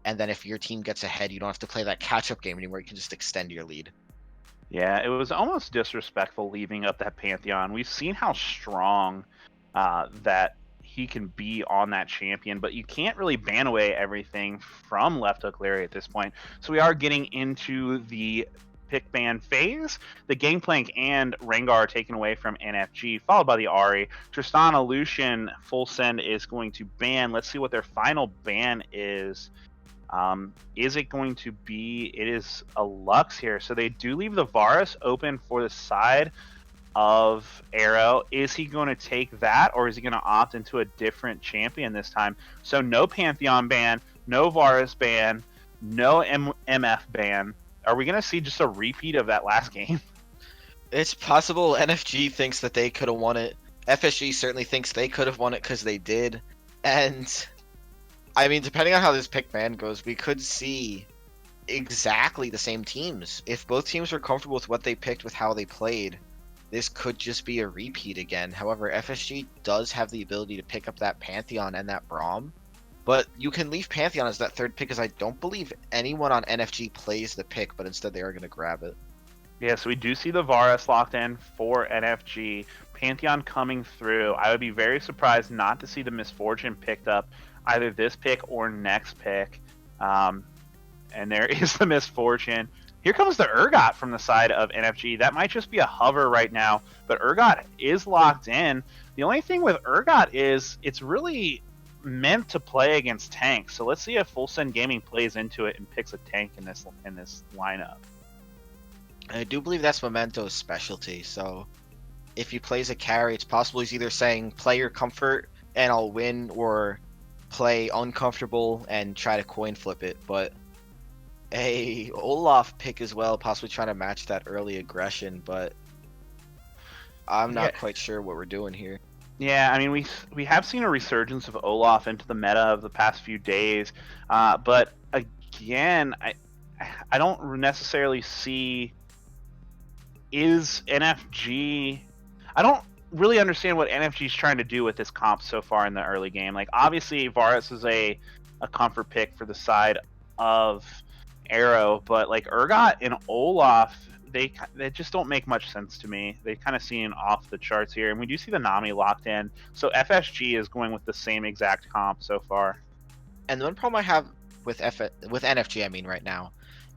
And then if your team gets ahead, you don't have to play that catch up game anymore. You can just extend your lead. Yeah, it was almost disrespectful leaving up that Pantheon. We've seen how strong that he can be on that champion, but you can't really ban away everything from Left Hook Larry at this point. So we are getting into the pick ban phase. The Gangplank and Rengar are taken away from NFG, followed by the Ahri. Tristana, Lucian, Full Send is going to ban. Let's see what their final ban is. Is it going to be? It is a Lux here. So they do leave the Varus open for the side of Arrow. Is he going to take that, or is he going to opt into a different champion this time? So no Pantheon ban, no Varus ban, no MF ban. Are we going to see just a repeat of that last game? It's possible NFG thinks that they could have won it. FSG certainly thinks they could have won it because they did. And I mean, depending on how this pick ban goes, we could see exactly the same teams. If both teams were comfortable with what they picked, with how they played, this could just be a repeat again. However, FSG does have the ability to pick up that Pantheon and that Braum. But you can leave Pantheon as that third pick, as I don't believe anyone on NFG plays the pick, but instead they are going to grab it. Yeah, so we do see the Varus locked in for NFG. Pantheon coming through. I would be very surprised not to see the Misfortune picked up either this pick or next pick. And there is the Misfortune. Here comes the Urgot from the side of NFG. That might just be a hover right now, but Urgot is locked in. The only thing with Urgot is it's really meant to play against tanks. So let's see if Full Send Gaming plays into it and picks a tank in this lineup. I do believe that's Memento's specialty, so if he plays a carry, it's possible he's either saying play your comfort and I'll win, or play uncomfortable and try to coin flip it. But a Olaf pick as well, possibly trying to match that early aggression, but I'm not quite sure what we're doing here. Yeah, I mean, we have seen a resurgence of Olaf into the meta of the past few days, but again, I don't necessarily see is NFG. I don't really understand what NFG is trying to do with this comp so far in the early game. Like, obviously, Varus is a comfort pick for the side of Arrow, but like Urgot and Olaf, they just don't make much sense to me. They kind of seem off the charts here, and we do see the Nami locked in. So FSG is going with the same exact comp so far. And the one problem I have with NFG, I mean, right now,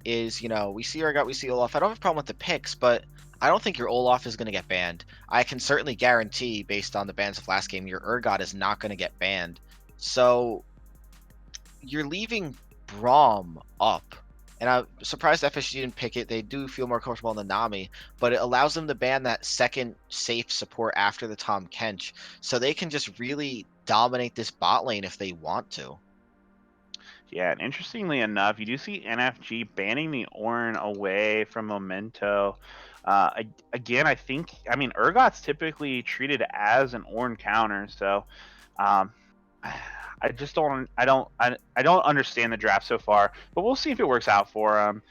is, you know, we see Urgot, we see Olaf. I don't have a problem with the picks, but I don't think your Olaf is going to get banned. I can certainly guarantee, based on the bans of last game, your Urgot is not going to get banned. So you're leaving Braum up. And I'm surprised FSG didn't pick it. They do feel more comfortable on the Nami, but it allows them to ban that second safe support after the Tahm Kench. So they can just really dominate this bot lane if they want to. Yeah, and interestingly enough, you do see NFG banning the Ornn away from Memento. Again, I mean, Urgot's typically treated as an Ornn counter, so I just don't understand the draft so far, but we'll see if it works out for them.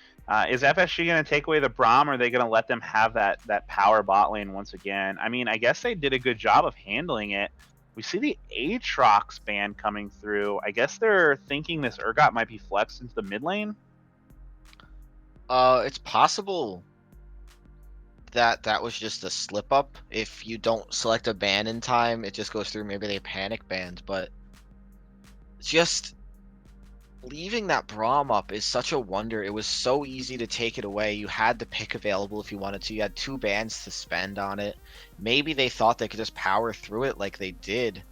Is FSG going to take away the Braum, or are they going to let them have that power bot lane once again? I mean, I guess they did a good job of handling it We see the Aatrox ban coming through. I guess they're thinking this Urgot might be flexed into the mid lane. It's possible that that was just a slip up. If you don't select a ban in time, it just goes through. Maybe they panic banned, but just leaving that Braum up is such a wonder. It was so easy to take it away. You had the pick available if you wanted to. You had 2 bans to spend on it. Maybe they thought they could just power through it like they did,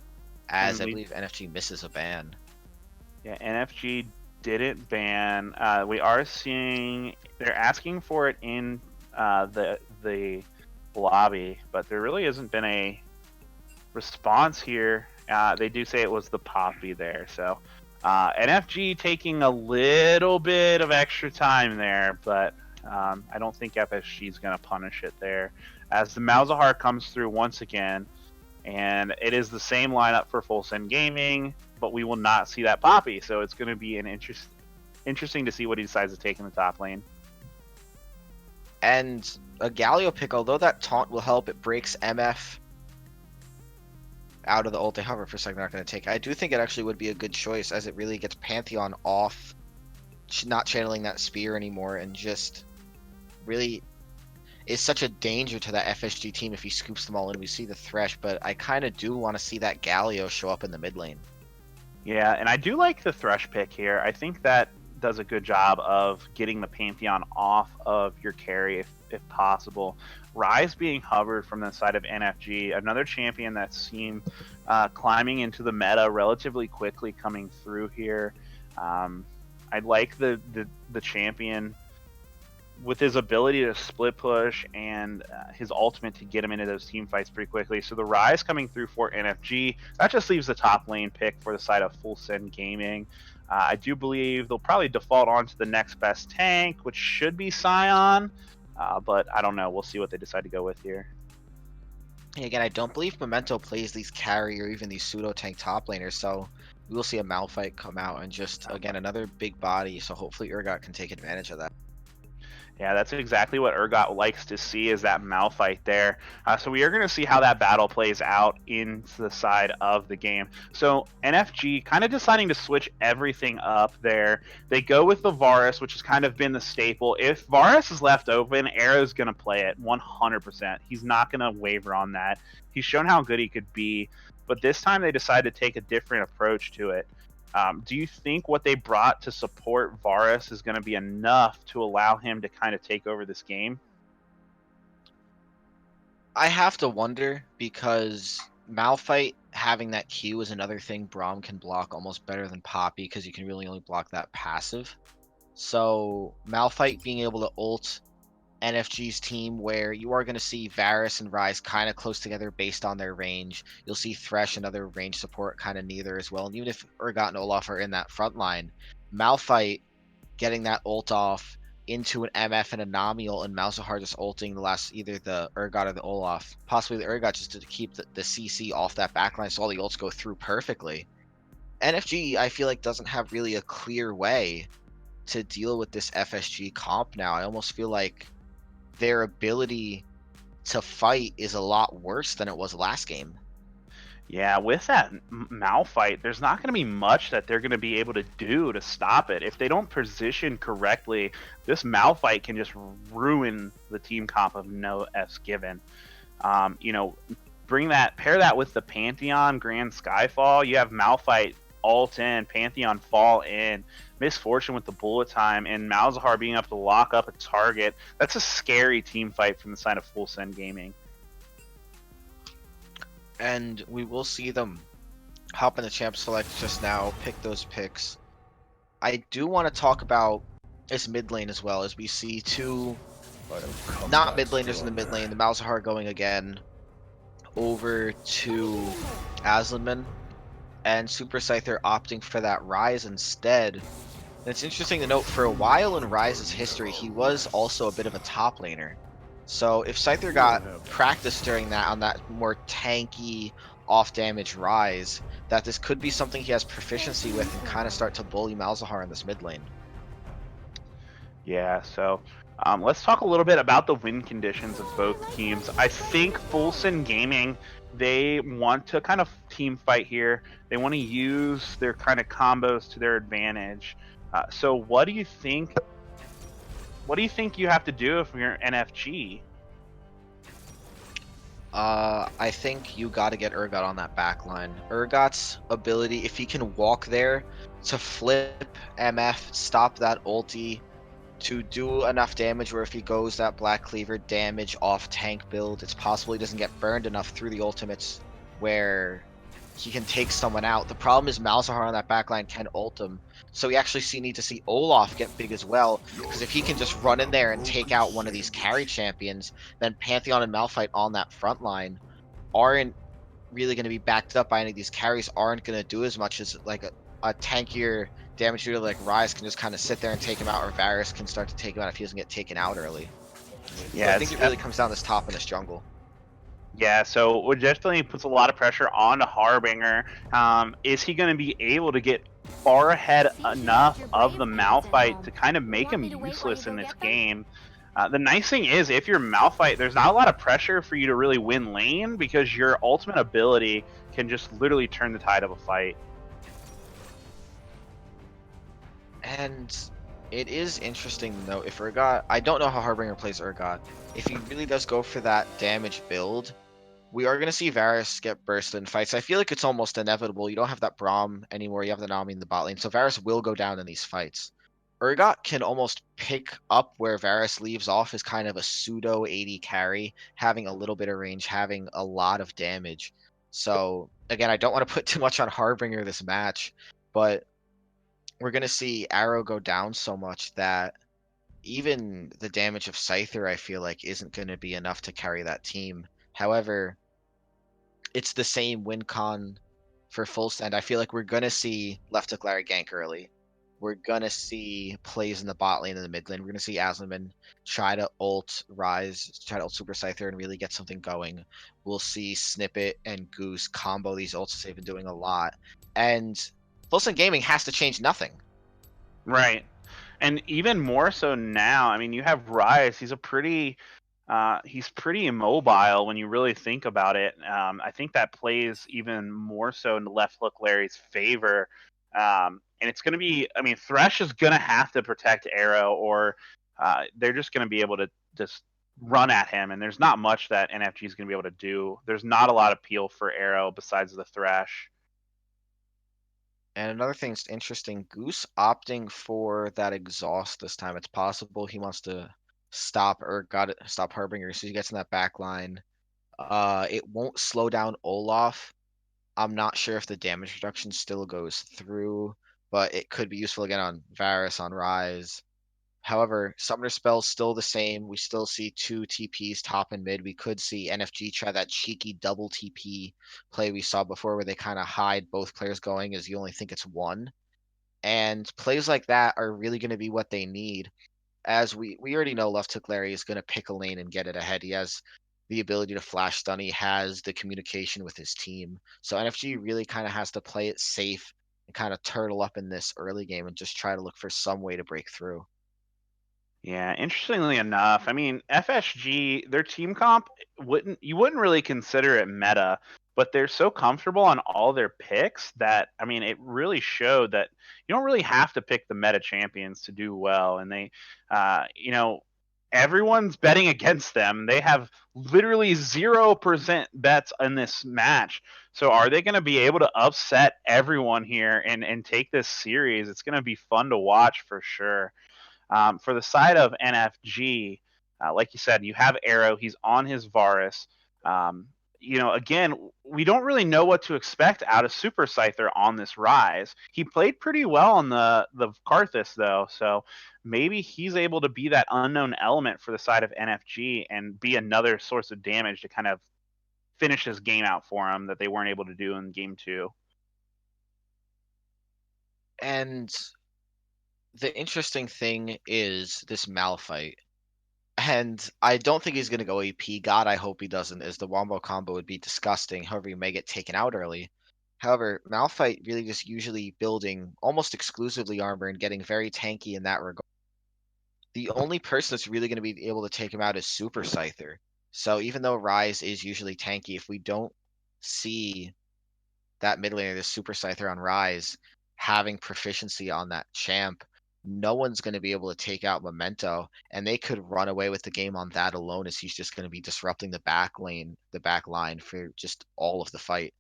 as I believe NFG misses a ban. Yeah, NFG didn't ban. We are seeing they're asking for it in the lobby, but there really hasn't been a response here. They do say it was the Poppy there, so NFG taking a little bit of extra time there, but I don't think FSG is going to punish it there. As the Malzahar comes through once again, and it is the same lineup for Full Send Gaming, but we will not see that Poppy, so it's going to be an interesting to see what he decides to take in the top lane. And a Galio pick, although that taunt will help, it breaks MF out of the ult. They hover for a second, they're not going to take it. I do think it actually would be a good choice, as it really gets Pantheon off, not channeling that spear anymore, and just really is such a danger to that FSG team if he scoops them all in. We see the Thresh, but I kind of do want to see that Galio show up in the mid lane. Yeah, and I do like the Thresh pick here. I think that does a good job of getting the Pantheon off of your carry if possible. Rise being hovered from the side of NFG, another champion that's seen climbing into the meta relatively quickly coming through here. I like the champion with his ability to split push and his ultimate to get him into those team fights pretty quickly. So the Rise coming through for NFG, that just leaves the top lane pick for the side of Full Send Gaming. I do believe they'll probably default on to the next best tank, which should be Scion, but I don't know. We'll see what they decide to go with here. Again, I don't believe Memento plays these carry or even these pseudo tank top laners, so we will see a Malphite come out and just, again, another big body, so hopefully Urgot can take advantage of that. Yeah, that's exactly what Urgot likes to see, is that Malphite there. So we are going to see how that battle plays out into the side of the game. So NFG kind of deciding to switch everything up there. They go with the Varus, which has kind of been the staple. If Varus is left open, Arrow's going to play it 100%. He's not going to waver on that. He's shown how good he could be, but this time they decided to take a different approach to it. Do you think what they brought to support Varus is going to be enough to allow him to kind of take over this game? I have to wonder, because Malphite having that Q is another thing Braum can block almost better than Poppy, because you can really only block that passive. So Malphite being able to ult NFG's team, where you are going to see Varus and Rise kind of close together based on their range. You'll see Thresh and other range support kind of neither as well. And even if Urgot and Olaf are in that front line, Malphite getting that ult off into an MF and a Namiel, and Malzahar just ulting the last, either the Urgot or the Olaf. Possibly the Urgot, just to keep the CC off that backline so all the ults go through perfectly. NFG, I feel like, doesn't have really a clear way to deal with this FSG comp now. I almost feel like their ability to fight is a lot worse than it was last game. Yeah, with that Malphite, there's not going to be much that they're going to be able to do to stop it. If they don't position correctly, this Malphite can just ruin the team comp of no F's given. You know, pair that with the Pantheon Grand Skyfall. You have Malphite ult in, Pantheon fall in, Misfortune with the bullet time, and Malzahar being able to lock up a target. That's a scary team fight from the side of Full Send Gaming. And we will see them hop in the champ select just now, pick those picks. I do want to talk about this mid lane as well, as we see two not mid laners in the mid lane. The Malzahar going again over to Aslanman, and Super Scyther opting for that Rise instead. And it's interesting to note, for a while in Rise's history, he was also a bit of a top laner. So if Scyther got practice during that on that more tanky off-damage Rise, that this could be something he has proficiency with and kind of start to bully Malzahar in this mid lane. Yeah, so let's talk a little bit about the win conditions of both teams. I think Full Send Gaming they want to kind of team fight here. They want to use their kind of combos to their advantage. So what do you think? What do you think you have to do if you're NFG? I think you got to get Urgot on that back line. Urgot's ability, if he can walk there to flip MF, stop that ulti, to do enough damage where if he goes that Black Cleaver damage off tank build, it's possible he doesn't get burned enough through the ultimates where he can take someone out. The problem is Malzahar on that backline can ult him. So we actually need to see Olaf get big as well, because if he can just run in there and take out one of these carry champions, then Pantheon and Malphite on that front line aren't really going to be backed up by any of these carries, aren't going to do as much as like a tankier damage shooter like Ryze can just kind of sit there and take him out, or Varus can start to take him out if he doesn't get taken out early. So I think it really comes down to this top and this jungle. Yeah, so it definitely puts a lot of pressure on Harbinger. Is he going to be able to get far ahead enough of the Malphite to kind of make him useless in this game? The nice thing is, if you're Malphite, there's not a lot of pressure for you to really win lane because your ultimate ability can just literally turn the tide of a fight. And it is interesting to note if Urgot, I don't know how Harbinger plays Urgot. If he really does go for that damage build, we are going to see Varus get bursted in fights. I feel like it's almost inevitable. You don't have that Braum anymore. You have the Nami in the bot lane. So Varus will go down in these fights. Urgot can almost pick up where Varus leaves off as kind of a pseudo 80 carry, having a little bit of range, having a lot of damage. So again, I don't want to put too much on Harbinger this match, but we're going to see Arrow go down so much that even the damage of Scyther, I feel like, isn't going to be enough to carry that team. However, it's the same win con for full send. I feel like we're gonna see left hook Larry gank early. We're gonna see plays in the bot lane and the mid lane. We're gonna see Aslan try to ult Ryze, try to ult Super Scyther and really get something going. We'll see Snippet and Goose combo these ults as they've been doing a lot. And full send gaming has to change nothing. Right. And even more so now, I mean, you have Ryze. He's pretty immobile when you really think about it. I think that plays even more so in the left hook Larry's favor. And it's going to be, I mean, Thresh is going to have to protect Arrow, or they're just going to be able to just run at him. And there's not much that NFG is going to be able to do. There's not a lot of appeal for Arrow besides the Thresh. And another thing that's interesting, Goose opting for that exhaust this time. It's possible he wants to stop Harbinger, so he gets in that back line. It won't slow down Olaf. I'm not sure if the damage reduction still goes through, but it could be useful again on Varus, on Ryze. However, Summoner Spell's still the same. We still see two TPs top and mid. We could see NFG try that cheeky double TP play we saw before where they kind of hide both players going as you only think it's one. And plays like that are really going to be what they need. As we already know Left Hook Larry is going to pick a lane and get it ahead. He has the ability to flash stun. He has the communication with his team. So NFG really kind of has to play it safe and kind of turtle up in this early game and just try to look for some way to break through. Yeah, interestingly enough, I mean, FSG, their team comp wouldn't really consider it meta, but they're so comfortable on all their picks that I mean, it really showed that you don't really have to pick the meta champions to do well, and everyone's betting against them. They have literally 0% bets in this match. So are they going to be able to upset everyone here and take this series? It's going to be fun to watch for sure. For the side of NFG, like you said, you have Arrow. He's on his Varus. Again, we don't really know what to expect out of Super Scyther on this Rise. He played pretty well on the Karthus, though, so maybe he's able to be that unknown element for the side of NFG and be another source of damage to kind of finish this game out for him that they weren't able to do in game 2. And the interesting thing is this Malphite. And I don't think he's going to go AP. God, I hope he doesn't, as the Wombo combo would be disgusting. However, you may get taken out early. However, Malphite really just usually building almost exclusively armor and getting very tanky in that regard. The only person that's really going to be able to take him out is Super Scyther. So even though Ryze is usually tanky, if we don't see that mid laner, this Super Scyther on Rise, having proficiency on that champ, no one's going to be able to take out Memento, and they could run away with the game on that alone, as he's just going to be disrupting the back lane, the back line for just all of the fight.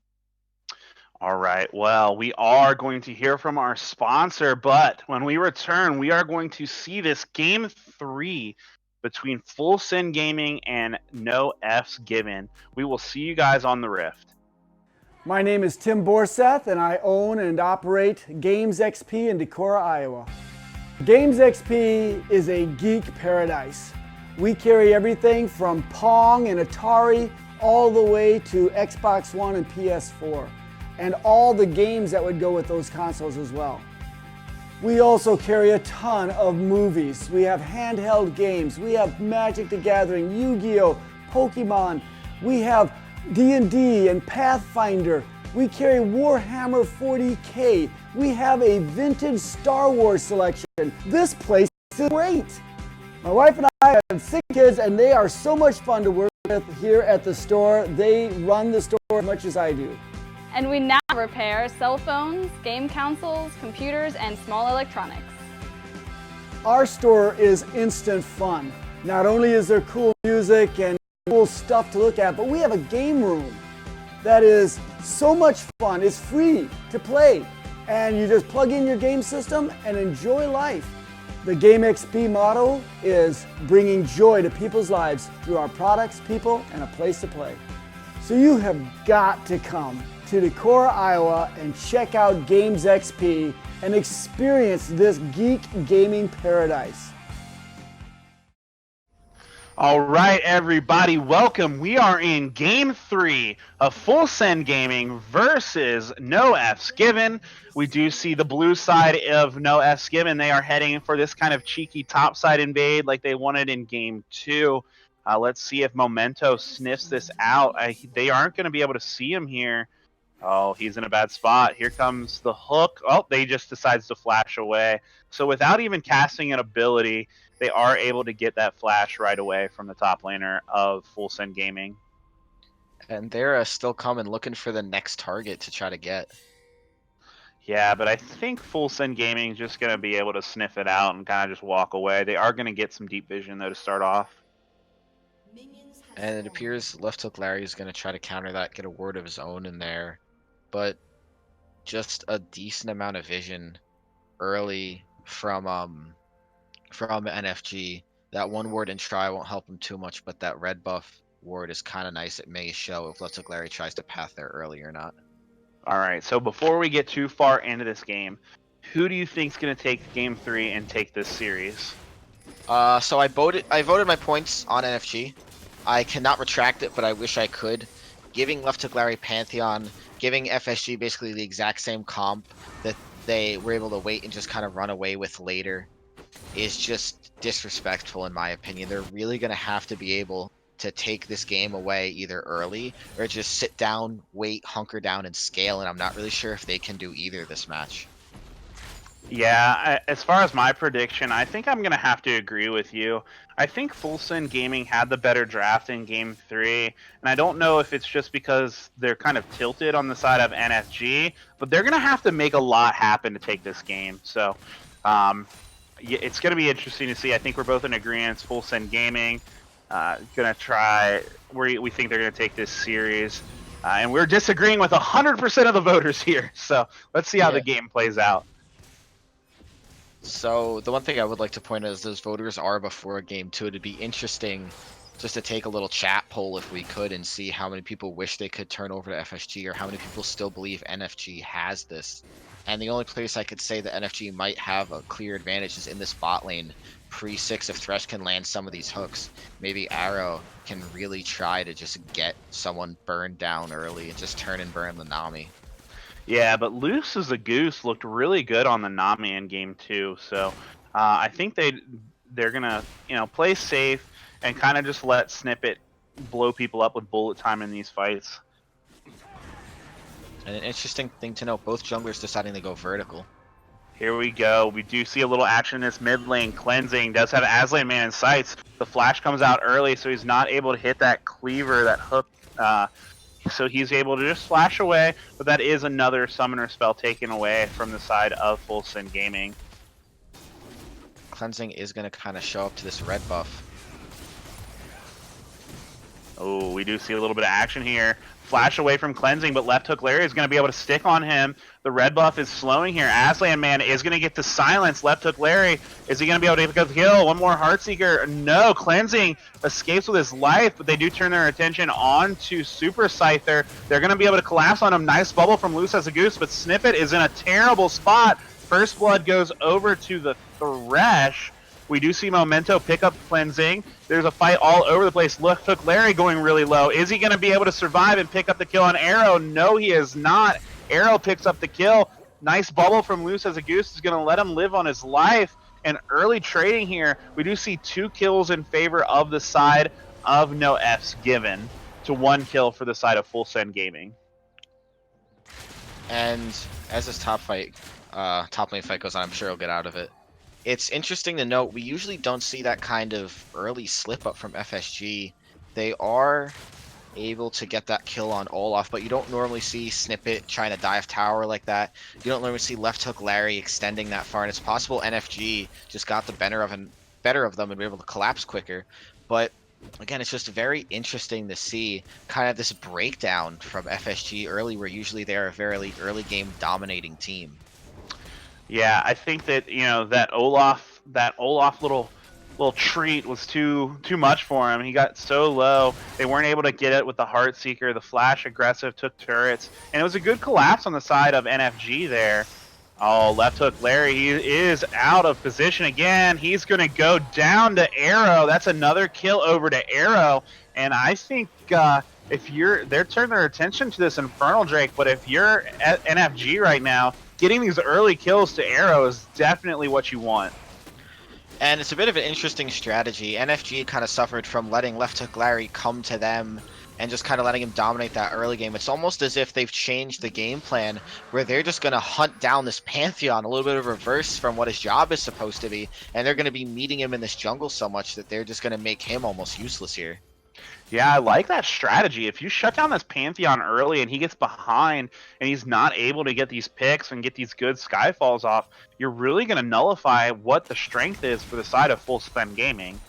All right. Well, we are going to hear from our sponsor, but when we return, we are going to see this game 3 between Full Send Gaming and No F's Given. We will see you guys on the Rift. My name is Tim Borseth, and I own and operate Games XP in Decorah, Iowa. Games XP is a geek paradise. We carry everything from Pong and Atari all the way to Xbox One and PS4, and all the games that would go with those consoles as well. We also carry a ton of movies. We have handheld games. We have Magic the Gathering, Yu-Gi-Oh, Pokemon. We have D&D and Pathfinder. We carry Warhammer 40K. We have a vintage Star Wars selection. This place is great. My wife and I have 6 kids, and they are so much fun to work with here at the store. They run the store as much as I do. And we now repair cell phones, game consoles, computers, and small electronics. Our store is instant fun. Not only is there cool music and cool stuff to look at, but we have a game room that is so much fun. It's free to play, and you just plug in your game system and enjoy life. The Game XP motto is bringing joy to people's lives through our products, people, and a place to play. So you have got to come to Decorah, Iowa, and check out Games XP and experience this geek gaming paradise. All right, everybody, welcome. We are in Game 3 of Full Send Gaming versus No F's Given. We do see the blue side of No F's Given. They are heading for this kind of cheeky topside invade like they wanted in Game 2. Let's see if Memento sniffs this out. They aren't going to be able to see him here. Oh, he's in a bad spot. Here comes the hook. Oh, they just decides to flash away. So without even casting an ability, they are able to get that flash right away from the top laner of Full Send Gaming. And they're still coming, looking for the next target to try to get. Yeah, but I think Full Send Gaming is just going to be able to sniff it out and kind of just walk away. They are going to get some deep vision, though, to start off. And it appears Left Hook Larry is going to try to counter that, get a word of his own in there. But just a decent amount of vision early from NFG. That one ward in try won't help him too much, but that red buff ward is kind of nice. It may show if Left Hook Larry tries to path there early or not. All right, so before we get too far into this game, who do you think is going to take Game 3 and take this series? So I voted my points on NFG. I cannot retract it, but I wish I could. Giving Left Hook Larry Pantheon, giving FSG basically the exact same comp that they were able to wait and just kind of run away with later is just disrespectful in my opinion. They're really going to have to be able to take this game away either early or just sit down, wait, hunker down, and scale, and I'm not really sure if they can do either this match. Yeah, as far as my prediction, I think I'm going to have to agree with you. I think Full Send Gaming had the better draft in Game 3, and I don't know if it's just because they're kind of tilted on the side of NFG, but they're going to have to make a lot happen to take this game. So it's going to be interesting to see. I think we're both in agreement. Full Send Gaming going to try. We think they're going to take this series, and we're disagreeing with 100% of the voters here. So let's see how the game plays out. So the one thing I would like to point out is those voters are before Game 2. It'd be interesting just to take a little chat poll if we could and see how many people wish they could turn over to FSG or how many people still believe NFG has this. And the only place I could say that NFG might have a clear advantage is in this bot lane. Pre-6, if Thresh can land some of these hooks, maybe Arrow can really try to just get someone burned down early and just turn and burn the Nami. Yeah, but Loose as a Goose looked really good on the Nami in Game 2, so I think they're gonna play safe and kind of just let Snippet blow people up with bullet time in these fights. And an interesting thing to note, both junglers deciding to go vertical. Here we go. We do see a little action in this mid lane. Cleansing does have Aslan Man in sights. The flash comes out early, so he's not able to hit that cleaver, that hook So he's able to just flash away, but that is another summoner spell taken away from the side of Full Send Gaming. Cleansing is going to kind of show up to this red buff. Oh, we do see a little bit of action here. Flash away from Cleansing, but Left Hook Larry is going to be able to stick on him. The red buff is slowing here. Aslan Man is going to get to silence Left Hook Larry. Is he going to be able to pick up the kill? One more Heartseeker. No, Cleansing escapes with his life, but they do turn their attention on to Super Scyther. They're going to be able to collapse on him. Nice bubble from Loose as a Goose, but Snippet is in a terrible spot. First Blood goes over to the Thresh. We do see Memento pick up Cleansing. There's a fight all over the place. Left Hook Larry going really low. Is he going to be able to survive and pick up the kill on Arrow? No, he is not. Arrow picks up the kill. Nice bubble from Loose as a Goose is going to let him live on his life. And early trading here, we do see 2 kills in favor of the side of No F's Given to 1 kill for the side of Full Send Gaming. And as this top lane fight goes on, I'm sure he'll get out of it. It's interesting to note, we usually don't see that kind of early slip up from FSG. They are able to get that kill on Olaf, but you don't normally see Snippet trying to dive tower like that. You don't normally see Left Hook Larry extending that far, and it's possible NFG just got the better of them and were able to collapse quicker. But again, it's just very interesting to see kind of this breakdown from FSG early, where usually they're a very early game dominating team. Yeah, I think that, you know, that Olaf little treat was too much for him. He got so low. They weren't able to get it with the Heartseeker. The flash aggressive took turrets, and it was a good collapse on the side of NFG there. Oh, Left Hook Larry, he is out of position again. He's going to go down to Arrow. That's another kill over to Arrow, and I think they're turning their attention to this Infernal Drake, but if you're at NFG right now, getting these early kills to Arrow is definitely what you want. And it's a bit of an interesting strategy. NFG kind of suffered from letting Left Hook Larry come to them and just kind of letting him dominate that early game. It's almost as if they've changed the game plan, where they're just going to hunt down this Pantheon, a little bit of reverse from what his job is supposed to be, and they're going to be meeting him in this jungle so much that they're just going to make him almost useless here. Yeah, I like that strategy. If you shut down this Pantheon early and he gets behind and he's not able to get these picks and get these good Skyfalls off, you're really going to nullify what the strength is for the side of Full Send Gaming.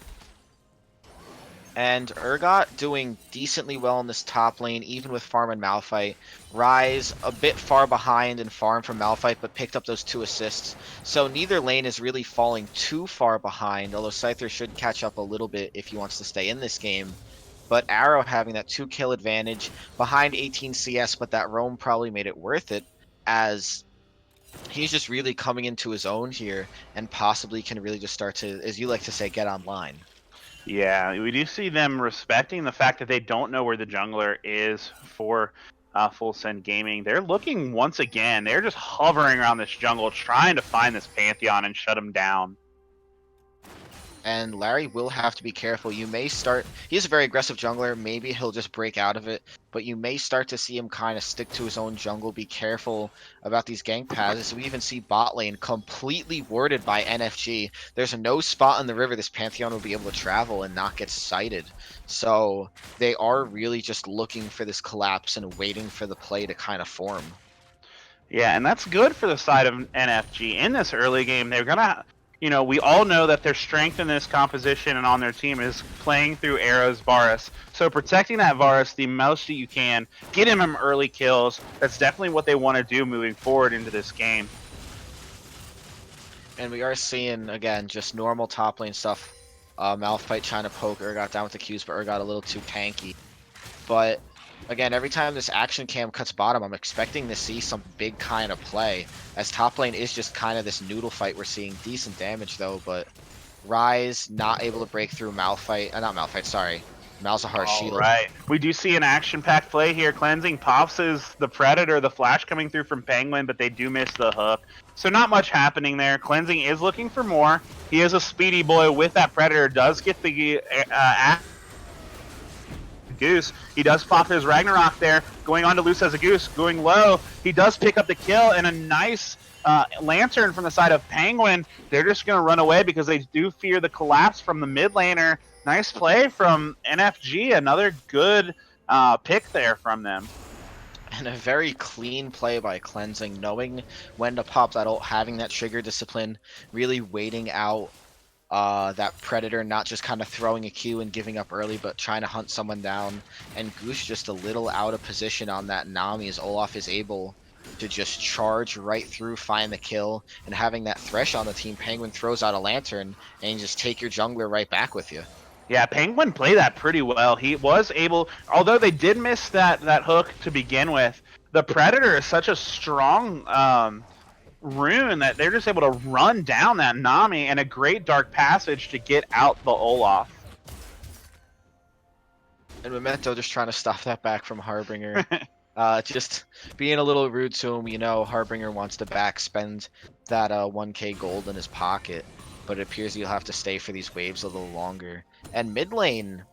And Urgot doing decently well in this top lane, even with Farm and Malphite. Rise a bit far behind in Farm from Malphite, but picked up those 2 assists. So neither lane is really falling too far behind, although Scyther should catch up a little bit if he wants to stay in this game. But Arrow having that 2 kill advantage behind 18 CS, but that roam probably made it worth it, as he's just really coming into his own here and possibly can really just start to, as you like to say, get online. Yeah, we do see them respecting the fact that they don't know where the jungler is for Full Send Gaming. They're looking once again. They're just hovering around this jungle, trying to find this Pantheon and shut him down. And Larry will have to be careful. You may start... He's a very aggressive jungler. Maybe he'll just break out of it. But you may start to see him kind of stick to his own jungle. Be careful about these gank paths. We even see bot lane completely warded by NFG. There's no spot in the river this Pantheon will be able to travel and not get sighted. So they are really just looking for this collapse and waiting for the play to kind of form. Yeah, and that's good for the side of NFG. In this early game, they're going to... You know, we all know that their strength in this composition and on their team is playing through Arrow's Varus. So protecting that Varus the most that you can, getting him early kills, that's definitely what they want to do moving forward into this game. And we are seeing, again, just normal top lane stuff. Malphite trying to poke Urgot down with the Qs, but Urgot a little too tanky. But again, every time this action cam cuts bottom, I'm expecting to see some big kind of play. As top lane is just kind of this noodle fight, we're seeing decent damage though, but Rise not able to break through Malphite, not Malphite, sorry. Malzahar's shield. Right. We do see an action-packed play here. Cleansing pops is the Predator, the flash coming through from Penguin, but they do miss the hook. So not much happening there. Cleansing is looking for more. He is a speedy boy with that Predator, does get the Goose. He does pop his Ragnarok there, going on to Loose as a Goose, going low. He does pick up the kill, and a nice Lantern from the side of Penguin. They're just going to run away because they do fear the collapse from the mid laner. Nice play from NFG, another good pick there from them. And a very clean play by Cleansing, knowing when to pop that ult, having that trigger discipline, really waiting out that Predator, not just kind of throwing a Q and giving up early, but trying to hunt someone down. And Goose just a little out of position on that Nami as Olaf is able to just charge right through, find the kill, and having that Thresh on the team, Penguin throws out a Lantern, and you just take your jungler right back with you. Yeah, Penguin played that pretty well. He was able, although they did miss that hook to begin with, the Predator is such a strong rune that they're just able to run down that Nami, and a great dark passage to get out the Olaf. And Memento just trying to stop that back from Harbinger. Just being a little rude to him, you know, Harbinger wants to back spend that 1k gold in his pocket, but it appears he'll have to stay for these waves a little longer. And mid lane,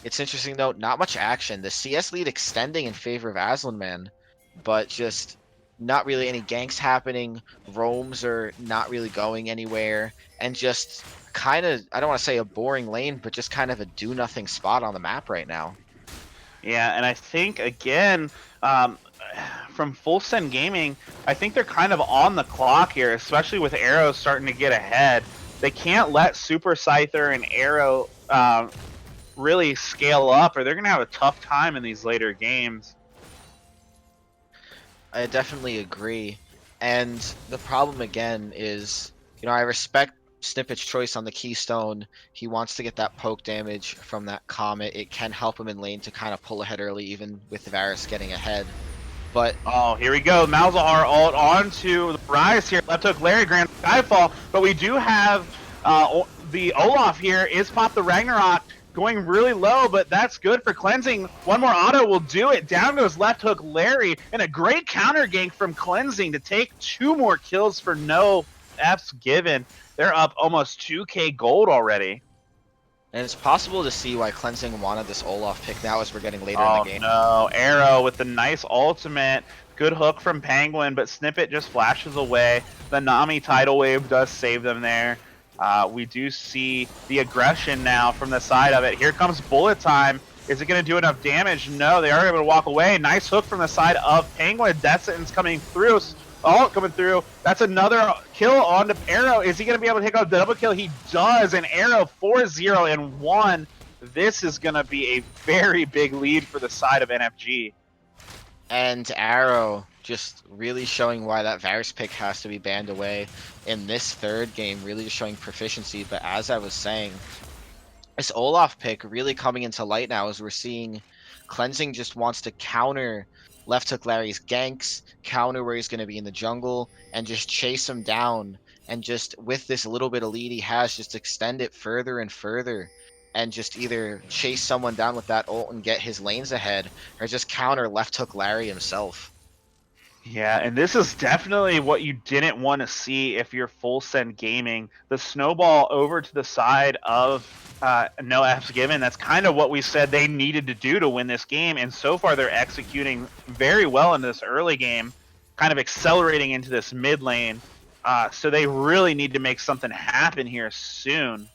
it's interesting though, not much action. The CS lead extending in favor of Aslanman, but just not really any ganks happening. Roams are not really going anywhere, and just kind of, I don't want to say a boring lane, but just kind of a do-nothing spot on the map right now. Yeah, and I think, again, from Full Send Gaming, I think they're kind of on the clock here, especially with Arrow starting to get ahead. They can't let Super Scyther and Arrow really scale up, or they're going to have a tough time in these later games. I definitely agree. And the problem again is, you know, I respect Snippet's choice on the Keystone. He wants to get that poke damage from that Comet. It can help him in lane to kind of pull ahead early, even with Varus getting ahead. But oh, here we go. Malzahar ult onto the Rise here. Left hook Larry, Grand Skyfall. But we do have the Olaf here is Pop the Ragnarok going really low, but that's good for Cleansing. One more auto will do it. Down goes left hook Larry, and a great counter gank from Cleansing to take 2 more kills for no F's given. They're up almost 2k gold already. And it's possible to see why Cleansing wanted this Olaf pick now as we're getting later in the game. Oh no, Arrow with the nice ultimate. Good hook from Penguin, but Snippet just flashes away. The Nami tidal wave does save them there. We do see the aggression now from the side of it. Here comes bullet time. Is it going to do enough damage? No, they are able to walk away. Nice hook from the side of Penguin. Destin's coming through. Oh, coming through. That's another kill on the Arrow. Is he going to be able to take out the double kill? He does. And Arrow 4-0 and 1. This is going to be a very big lead for the side of NFG. And Arrow just really showing why that Varus pick has to be banned away in this third game, really just showing proficiency. But as I was saying, this Olaf pick really coming into light now as we're seeing Cleansing just wants to counter left hook Larry's ganks, counter where he's going to be in the jungle, and just chase him down. And just with this little bit of lead he has, just extend it further and further. And just either chase someone down with that ult and get his lanes ahead, or just counter left hook Larry himself. Yeah, and this is definitely what you didn't want to see if you're Full Send Gaming. The snowball over to the side of no F's given. That's kind of what we said they needed to do to win this game, and so far they're executing very well in this early game, kind of accelerating into this mid lane. So they really need to make something happen here soon.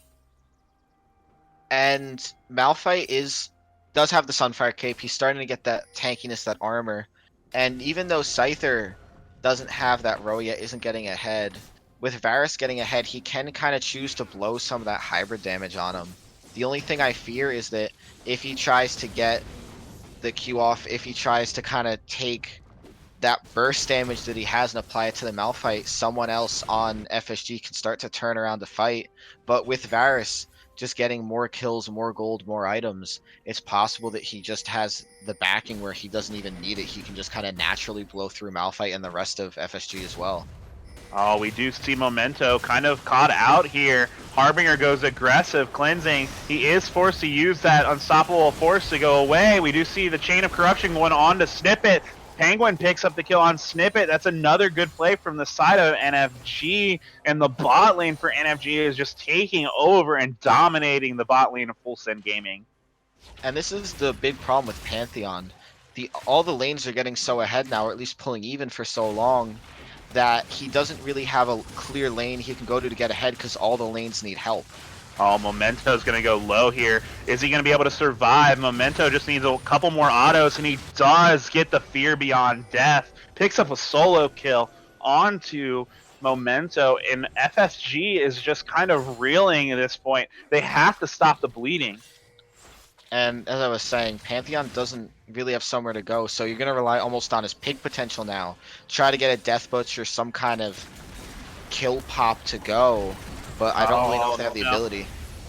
And Malphite does have the Sunfire cape. He's starting to get that tankiness, that armor. And even though Scyther doesn't have that row yet, isn't getting ahead, with Varus getting ahead, he can kind of choose to blow some of that hybrid damage on him. The only thing I fear is that if he tries to get the Q off, if he tries to kind of take that burst damage that he has and apply it to the Malphite, someone else on FSG can start to turn around to fight. But with Varus just getting more kills, more gold, more items, it's possible that he just has the backing where he doesn't even need it. He can just kind of naturally blow through Malphite and the rest of FSG as well. Oh, we do see Memento kind of caught out here. Harbinger goes aggressive, Cleansing. He is forced to use that unstoppable force to go away. We do see the Chain of Corruption going on to Snippet. Penguin picks up the kill on Snippet. That's another good play from the side of NFG, and the bot lane for NFG is just taking over and dominating the bot lane of Full Send Gaming. And this is the big problem with Pantheon. All the lanes are getting so ahead now, or at least pulling even for so long, that he doesn't really have a clear lane he can go to get ahead because all the lanes need help. Oh, Memento's going to go low here. Is he going to be able to survive? Memento just needs a couple more autos, and he does get the Fear Beyond Death. Picks up a solo kill onto Memento, and FSG is just kind of reeling at this point. They have to stop the bleeding. And as I was saying, Pantheon doesn't really have somewhere to go, so you're going to rely almost on his pick potential now. Try to get a Death Butcher, some kind of kill pop to go, but I don't really know if they have the ability.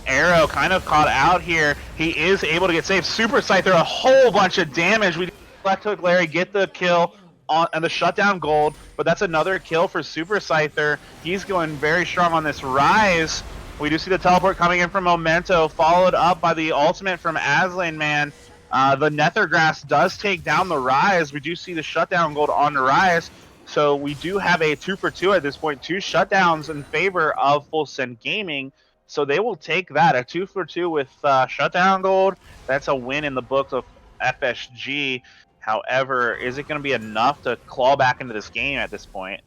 Arrow kind of caught out here. He is able to get saved. Super Scyther, a whole bunch of damage. We left hook Larry get the kill on the shutdown gold, but that's another kill for Super Scyther. He's going very strong on this Rise. We do see the teleport coming in from Memento, followed up by the ultimate from Aslan Man. The Nethergrass does take down the Rise. We do see the shutdown gold on the Rise. So we do have a 2-for-2 at this point, 2 shutdowns in favor of Full Send Gaming. So they will take that, a 2-for-2 with shutdown gold. That's a win in the books of FSG. However, is it going to be enough to claw back into this game at this point?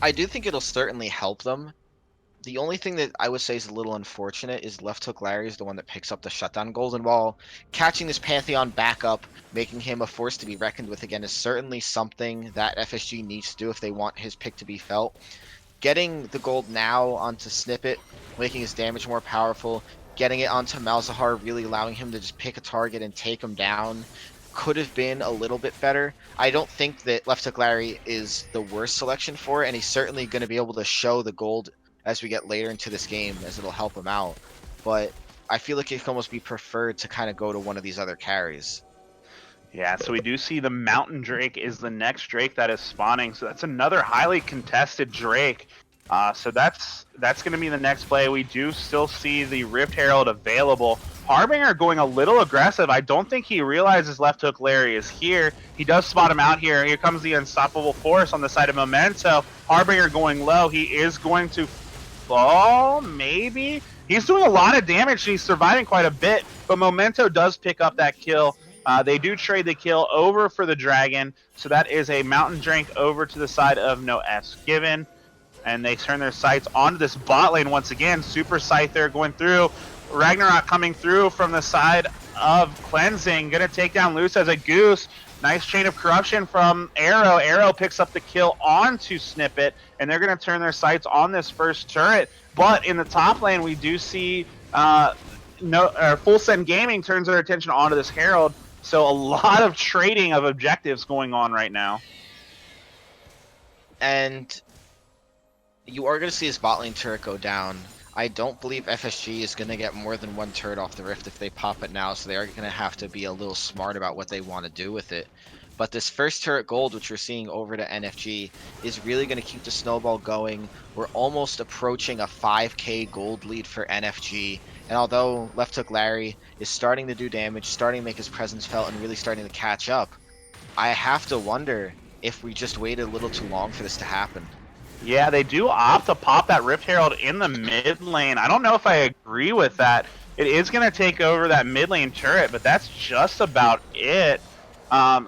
I do think it'll certainly help them. The only thing that I would say is a little unfortunate is Left Hook Larry is the one that picks up the shutdown gold, and while catching this Pantheon back up, making him a force to be reckoned with again is certainly something that FSG needs to do if they want his pick to be felt. Getting the gold now onto Snippet, making his damage more powerful, getting it onto Malzahar, really allowing him to just pick a target and take him down, could have been a little bit better. I don't think that Left Hook Larry is the worst selection for it, and he's certainly going to be able to show the gold as we get later into this game, as it'll help him out. But I feel like it can almost be preferred to kind of go to one of these other carries. Yeah, so we do see the Mountain Drake is the next Drake that is spawning. So that's another highly contested Drake. So that's going to be the next play. We do still see the Rift Herald available. Harbinger going a little aggressive. I don't think he realizes Left Hook Larry is here. He does spot him out here. Here comes the Unstoppable Force on the side of Memento. Harbinger going low. He is going to fall, maybe? He's doing a lot of damage. He's surviving quite a bit, but Memento does pick up that kill. They do trade the kill over for the Dragon, so that is a Mountain Drink over to the side of No F's Given. And they turn their sights onto this bot lane once again. Super Scyther going through. Ragnarok coming through from the side of Cleansing. Gonna take down Loose as a Goose. Nice chain of corruption from Arrow. Arrow picks up the kill onto Snippet, and they're going to turn their sights on this first turret. But in the top lane, we do see Full Send Gaming turns their attention onto this Herald. So a lot of trading of objectives going on right now. And you are going to see his bot lane turret go down. I don't believe FSG is going to get more than one turret off the Rift if they pop it now, so they are going to have to be a little smart about what they want to do with it. But this first turret gold, which we're seeing over to NFG, is really going to keep the snowball going. We're almost approaching a 5k gold lead for NFG, and although Left Hook Larry is starting to do damage, starting to make his presence felt, and really starting to catch up, I have to wonder if we just waited a little too long for this to happen. Yeah, they do opt to pop that Rift Herald in the mid lane. I don't know if I agree with that. It is going to take over that mid lane turret, but that's just about it.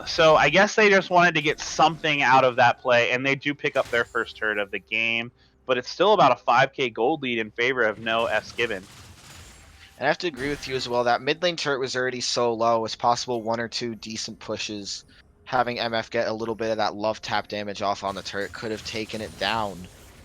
So I guess they just wanted to get something out of that play, and they do pick up their first turret of the game. But it's still about a 5k gold lead in favor of No F's Given. And I have to agree with you as well. That mid lane turret was already so low. It's possible 1 or 2 decent pushes, having MF get a little bit of that love tap damage off on the turret could have taken it down.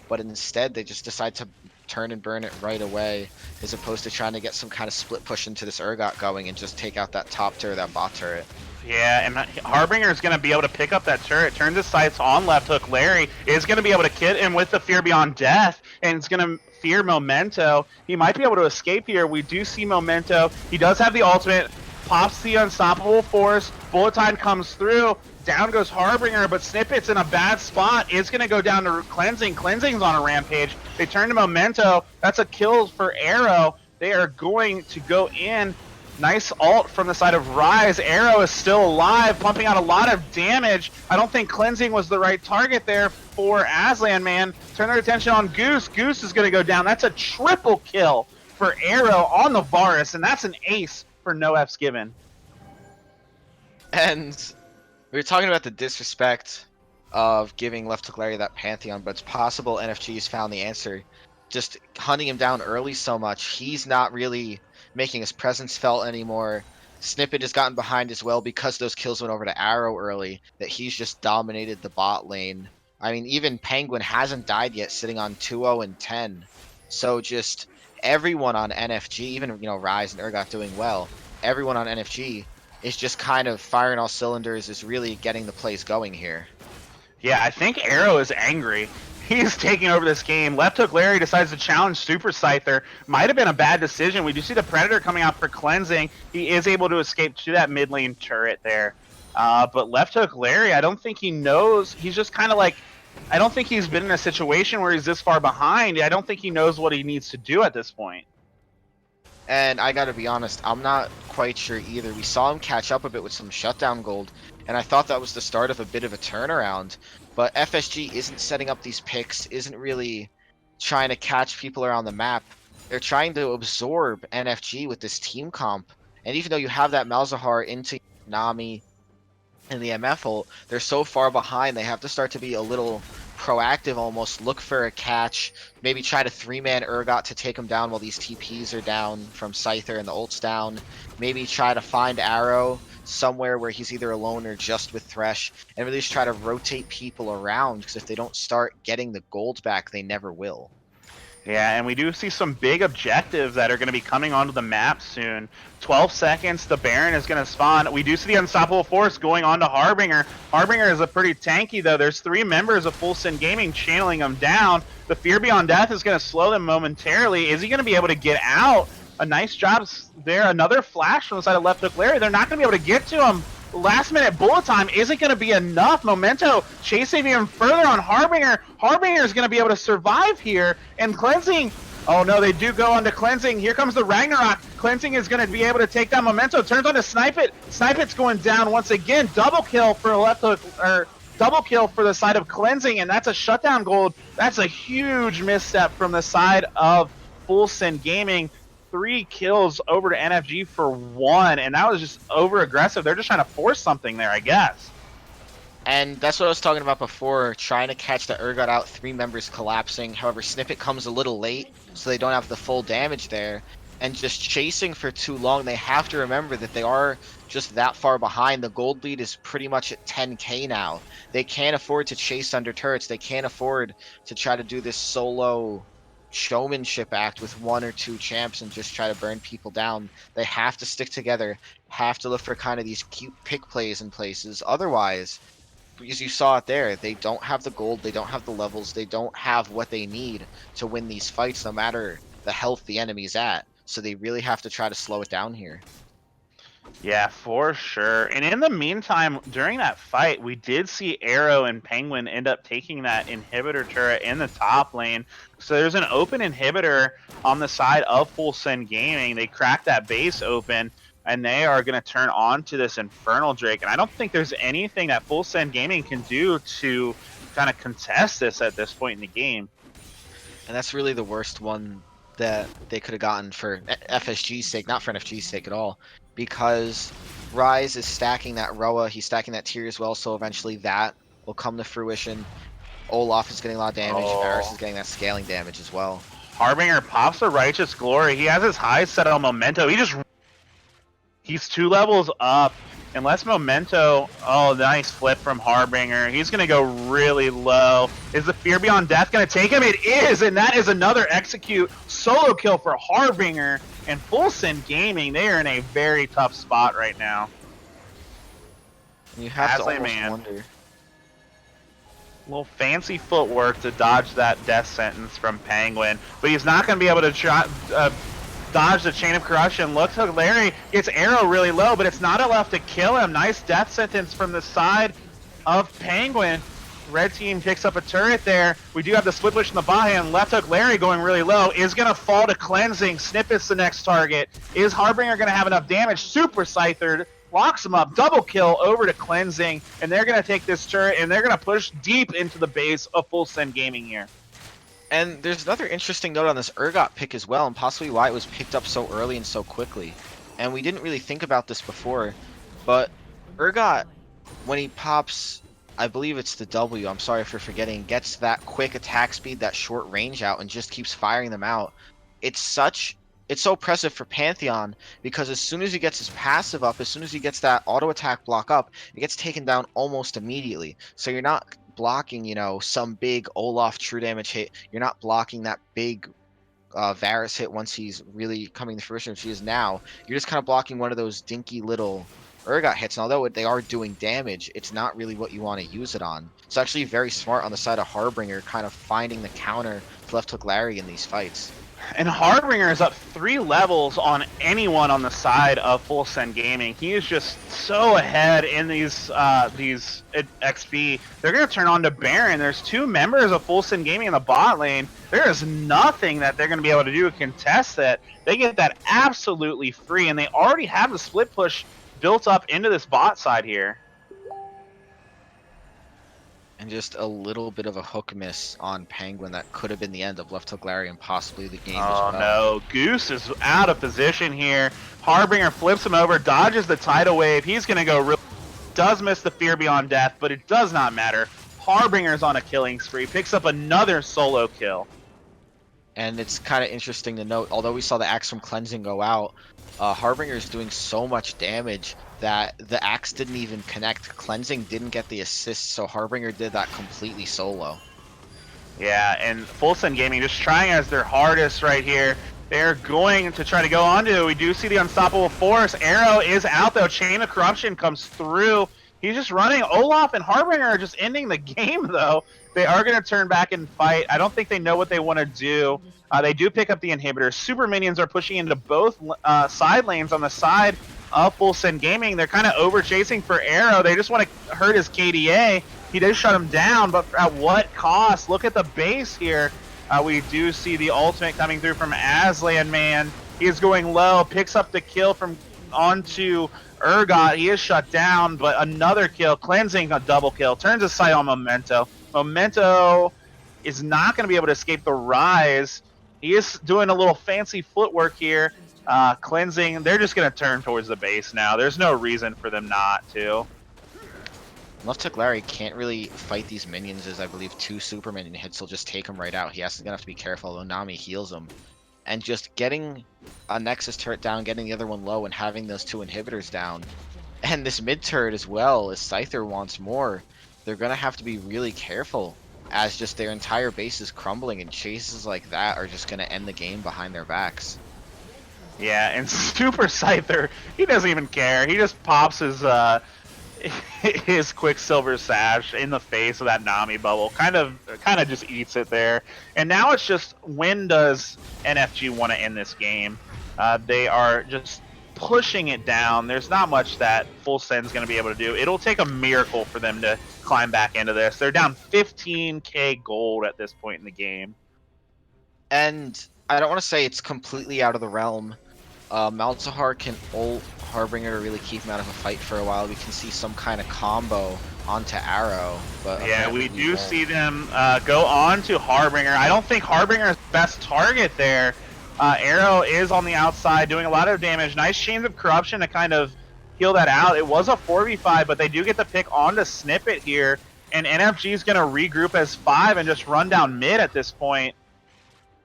But instead, they just decide to turn and burn it right away, as opposed to trying to get some kind of split push into this Urgot going and just take out that top turret, that bot turret. Yeah, and Harbinger is going to be able to pick up that turret, turn his sights on Left Hook Larry, is going to be able to kit him with the Fear Beyond Death, and it's going to fear Memento. He might be able to escape here. We do see Memento. He does have the ultimate, pops the Unstoppable Force, Bullet Time comes through, down goes Harbinger, but Snippet's in a bad spot. It's going to go down to Cleansing. Cleansing's on a rampage. They turn to Memento. That's a kill for Arrow. They are going to go in. Nice ult from the side of Rise. Arrow is still alive, pumping out a lot of damage. I don't think Cleansing was the right target there for Aslan Man. Turn their attention on Goose. Goose is going to go down. That's a triple kill for Arrow on the Varus, and that's an ace for No F's Given. And we were talking about the disrespect of giving Left Hook Larry that Pantheon, but it's possible NFG's found the answer. just hunting him down early so much, he's not really making his presence felt anymore. Snippet has gotten behind as well because those kills went over to Arrow early, that he's just dominated the bot lane. I mean, even Penguin hasn't died yet, sitting on 2-0 and 10. So just everyone on NFG, even Rise and Urgot doing well, everyone on NFG is just kind of firing all cylinders, is really getting the plays going here. Yeah, I think Arrow is angry. He's taking over this game. Left Hook Larry decides to challenge Super Scyther. Might have been a bad decision. We do see the Predator coming out for cleansing. He is able to escape to that mid lane turret there. But Left Hook Larry, I don't think he knows. He's just kind of like, I don't think he's been in a situation where he's this far behind. I don't think he knows what he needs to do at this point. And I gotta be honest, I'm not quite sure either. We saw him catch up a bit with some shutdown gold, and I thought that was the start of a bit of a turnaround. But FSG isn't setting up these picks, isn't really trying to catch people around the map. They're trying to absorb NFG with this team comp. And even though you have that Malzahar into Nami and the MF ult, they're so far behind, they have to start to be a little proactive almost, look for a catch, maybe try to 3-man Urgot to take him down while these TPs are down from Scyther and the ult's down, maybe try to find Arrow somewhere where he's either alone or just with Thresh, and really just try to rotate people around, because if they don't start getting the gold back, they never will. Yeah, and we do see some big objectives that are going to be coming onto the map soon. 12 seconds, the Baron is going to spawn. We do see the Unstoppable Force going on to Harbinger. Harbinger is a pretty tanky, though. There's 3 members of Full Send Gaming channeling him down. The Fear Beyond Death is going to slow them momentarily. Is he going to be able to get out? A nice job there. Another flash from the side of Left Hook Larry. They're not going to be able to get to him. Last minute bullet time isn't going to be enough. Memento chasing him further on Harbinger. Harbinger is going to be able to survive here. And Cleansing, oh no, they do go on to Cleansing. Here comes the Ragnarok. Cleansing is going to be able to take down Memento. Turns on to Snipe It. Snipe It's going down once again. Double kill for Left Hook, or double kill for the side of Cleansing, and that's a shutdown gold. That's a huge misstep from the side of Full Send Gaming. 3 kills over to NFG for 1, and that was just over aggressive. They're just trying to force something there, I guess. And that's what I was talking about before, trying to catch the Urgot out, 3 members collapsing. However, Snippet comes a little late, so they don't have the full damage there. And just chasing for too long, they have to remember that they are just that far behind. The gold lead is pretty much at 10k now. They can't afford to chase under turrets. They can't afford to try to do this solo showmanship act with 1 or 2 champs and just try to burn people down. They have to stick together, have to look for kind of these cute pick plays in places. Otherwise, because you saw it there, they don't have the gold, they don't have the levels, they don't have what they need to win these fights, no matter the health the enemy's at. So they really have to try to slow it down here. Yeah, for sure. And in the meantime, during that fight, we did see Arrow and Penguin end up taking that inhibitor turret in the top lane. So there's an open inhibitor on the side of Full Send Gaming. They cracked that base open, and they are going to turn on to this Infernal Drake. And I don't think there's anything that Full Send Gaming can do to kind of contest this at this point in the game. And that's really the worst one that they could have gotten for FSG's sake, not for NFG's sake at all. Because Rise is stacking that Roa, he's stacking that tier as well, so eventually that will come to fruition. Olaf is getting a lot of damage, Varus is getting that scaling damage as well. Harbinger pops the Righteous Glory. He has his highs set on Memento. He's 2 levels up. Unless Memento, oh, nice flip from Harbinger. He's going to go really low. Is the Fear Beyond Death going to take him? It is, and that is another execute solo kill for Harbinger. And Full Send Gaming, they are in a very tough spot right now. You have to almost man. wonder. Little fancy footwork to dodge that death sentence from Penguin, but he's not going to be able to dodge the Chain of Corruption. Looks like Larry gets Arrow really low, but it's not enough to kill him. Nice death sentence from the side of Penguin. Red team picks up a turret there. We do have the split push in the bot hand. Left Hook Larry going really low is going to fall to Cleansing. Snippet's the next target. Is Harbinger going to have enough damage? Super Scyther locks him up. Double kill over to Cleansing. And they're going to take this turret and they're going to push deep into the base of Full Send Gaming here. And there's another interesting note on this Urgot pick as well, and possibly why it was picked up so early and so quickly. And we didn't really think about this before, but Urgot, when he pops, I believe it's the W, I'm sorry for forgetting, gets that quick attack speed, that short range out, and just keeps firing them out. It's so oppressive for Pantheon because as soon as he gets his passive up, as soon as he gets that auto attack block up, it gets taken down almost immediately. So you're not blocking, some big Olaf true damage hit. You're not blocking that big Varus hit once he's really coming to fruition, which he is now. You're just kind of blocking one of those dinky little Urgot hits, and although they are doing damage, it's not really what you want to use it on. It's actually very smart on the side of Harbinger, kind of finding the counter to left hook Larry in these fights. And Harbinger is up 3 levels on anyone on the side of Full Send Gaming. He is just so ahead in these XP. They're going to turn on to Baron. There's 2 members of Full Send Gaming in the bot lane. There is nothing that they're going to be able to do to contest that. They get that absolutely free, and they already have the split push built up into this bot side here. And just a little bit of a hook miss on Penguin that could have been the end of left hook Larry and possibly the game as well. No, Goose is out of position here. Harbinger flips him over, dodges the tidal wave. He's going to go real. Does miss the Fear Beyond Death, but it does not matter. Harbinger's on a killing spree, picks up another solo kill. And it's kind of interesting to note, although we saw the Axe from Cleansing go out, Harbinger is doing so much damage that the Axe didn't even connect. Cleansing didn't get the assist, so Harbinger did that completely solo. Yeah, and Full Send Gaming just trying as their hardest right here. They're going to try to go onto it. We do see the Unstoppable Force. Arrow is out though. Chain of Corruption comes through. He's just running. Olaf and Harbinger are just ending the game though. They are going to turn back and fight. I don't think they know what they want to do. They do pick up the inhibitors. Super Minions are pushing into both side lanes on the side of Full Send Gaming. They're kind of over chasing for Arrow. They just want to hurt his KDA. He does shut him down, but at what cost? Look at the base here. We do see the ultimate coming through from Aslan Man. He is going low, picks up the kill from onto Urgot. He is shut down, but another kill. Cleansing, a double kill. Turns his sight on Memento. Memento is not going to be able to escape the Rise. He is doing a little fancy footwork here. Cleansing, they're just going to turn towards the base now. There's no reason for them not to. Left hook Larry can't really fight these minions, as I believe 2 super minion hits will just take him right out. He has to have to be careful, though Nami heals him. And just getting a Nexus turret down, getting the other one low, and having those 2 inhibitors down. And this mid turret as well, as Scyther wants more. They're going to have to be really careful, as just their entire base is crumbling, and chases like that are just going to end the game behind their backs. Yeah, and Super Scyther, he doesn't even care. He just pops his Quicksilver Sash in the face of that Nami bubble. Kind of just eats it there. And now it's just, when does NFG want to end this game? They are just pushing it down. There's not much that Full Send's going to be able to do. It'll take a miracle for them to climb back into this. They're down 15k gold at this point in the game. And I don't want to say it's completely out of the realm. Malzahar can ult Harbinger to really keep him out of a fight for a while. We can see some kind of combo onto Arrow. But yeah, we do see them go on to Harbinger. I don't think Harbinger's best target there. Arrow is on the outside doing a lot of damage. Nice Chains of Corruption to kind of heal that out. It was a 4v5, but they do get the pick onto Snippet here. And NFG is going to regroup as 5 and just run down mid at this point.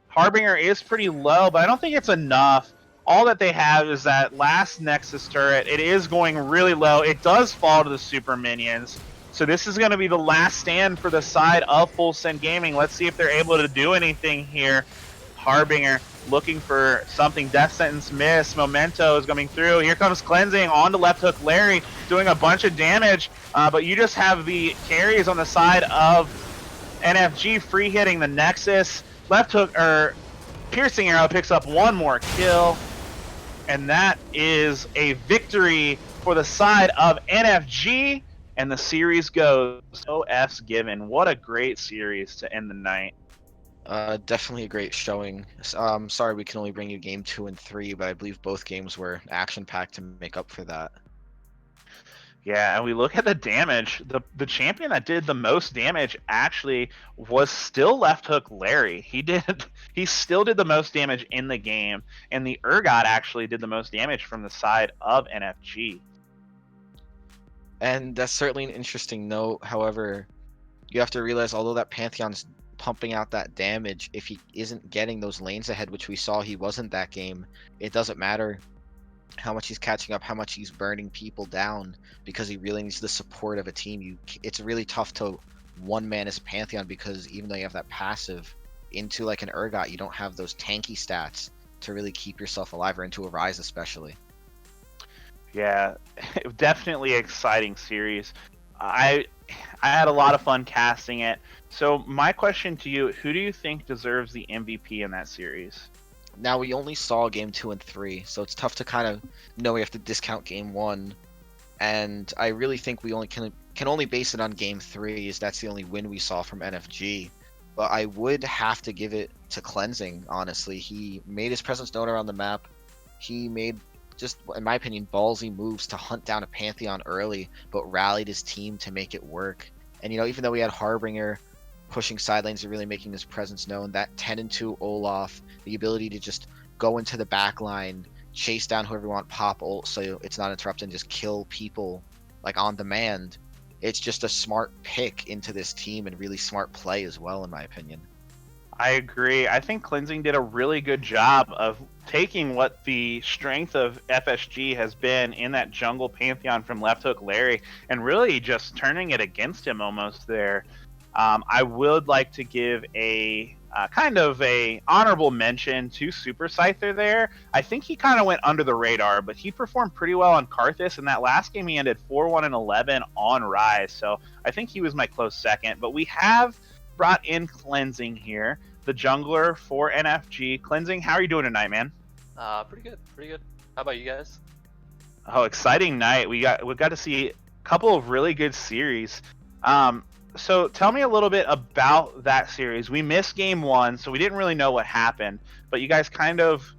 Harbinger is pretty low, but I don't think it's enough. All that they have is that last Nexus turret. It is going really low. It does fall to the Super Minions. So this is going to be the last stand for the side of Full Send Gaming. Let's see if they're able to do anything here. Harbinger looking for something. Death Sentence miss. Memento is coming through. Here comes Cleansing onto left hook Larry, doing a bunch of damage. But you just have the carries on the side of NFG free hitting the Nexus. Left hook, or Piercing Arrow picks up one more kill. And that is a victory for the side of NFG. And the series goes OF's given. What a great series to end the night. Definitely a great showing. Sorry we can only bring you game 2 and 3, but I believe both games were action-packed to make up for that. Yeah, and we look at the damage. The champion that did the most damage actually was still left hook Larry. He still did the most damage in the game, and the Urgot actually did the most damage from the side of NFG. And that's certainly an interesting note. However, you have to realize, although that Pantheon's pumping out that damage, if he isn't getting those lanes ahead, which we saw he wasn't that game, it doesn't matter how much he's catching up, how much he's burning people down, because he really needs the support of a team. It's really tough to one man as Pantheon, because even though you have that passive into like an Urgot, you don't have those tanky stats to really keep yourself alive, or into a Rise especially. Yeah, definitely exciting series. I had a lot of fun casting it. So my question to you, who do you think deserves the MVP in that series? Now, we only saw game 2 and 3, so it's tough to kind of know. We have to discount game 1, and I really think we only can only base it on game 3, as that's the only win we saw from NFG. But I would have to give it to Cleansing, honestly. He made his presence known around the map. He made, just in my opinion, ballsy moves to hunt down a Pantheon early, but rallied his team to make it work. And even though we had Harbinger pushing side lanes and really making his presence known, that 10-2 Olaf, the ability to just go into the back line, chase down whoever you want, pop ult so it's not interrupted, and just kill people like on demand. It's just a smart pick into this team, and really smart play as well, in my opinion. I agree. I think Cleansing did a really good job of taking what the strength of FSG has been in that jungle Pantheon from Left Hook Larry, and really just turning it against him almost there. I would like to give a kind of a honorable mention to Super Scyther there. I think he kind of went under the radar, but he performed pretty well on Karthus. In that last game, he ended 4-1-11 on Rise, so I think he was my close second. But we have brought in Cleansing here, the jungler for NFG. Cleansing, how are you doing tonight, man? Pretty good. How about you guys? Oh, exciting night. We got to see a couple of really good series. So tell me a little bit about that series. We missed game 1, so we didn't really know what happened. But you guys kind of,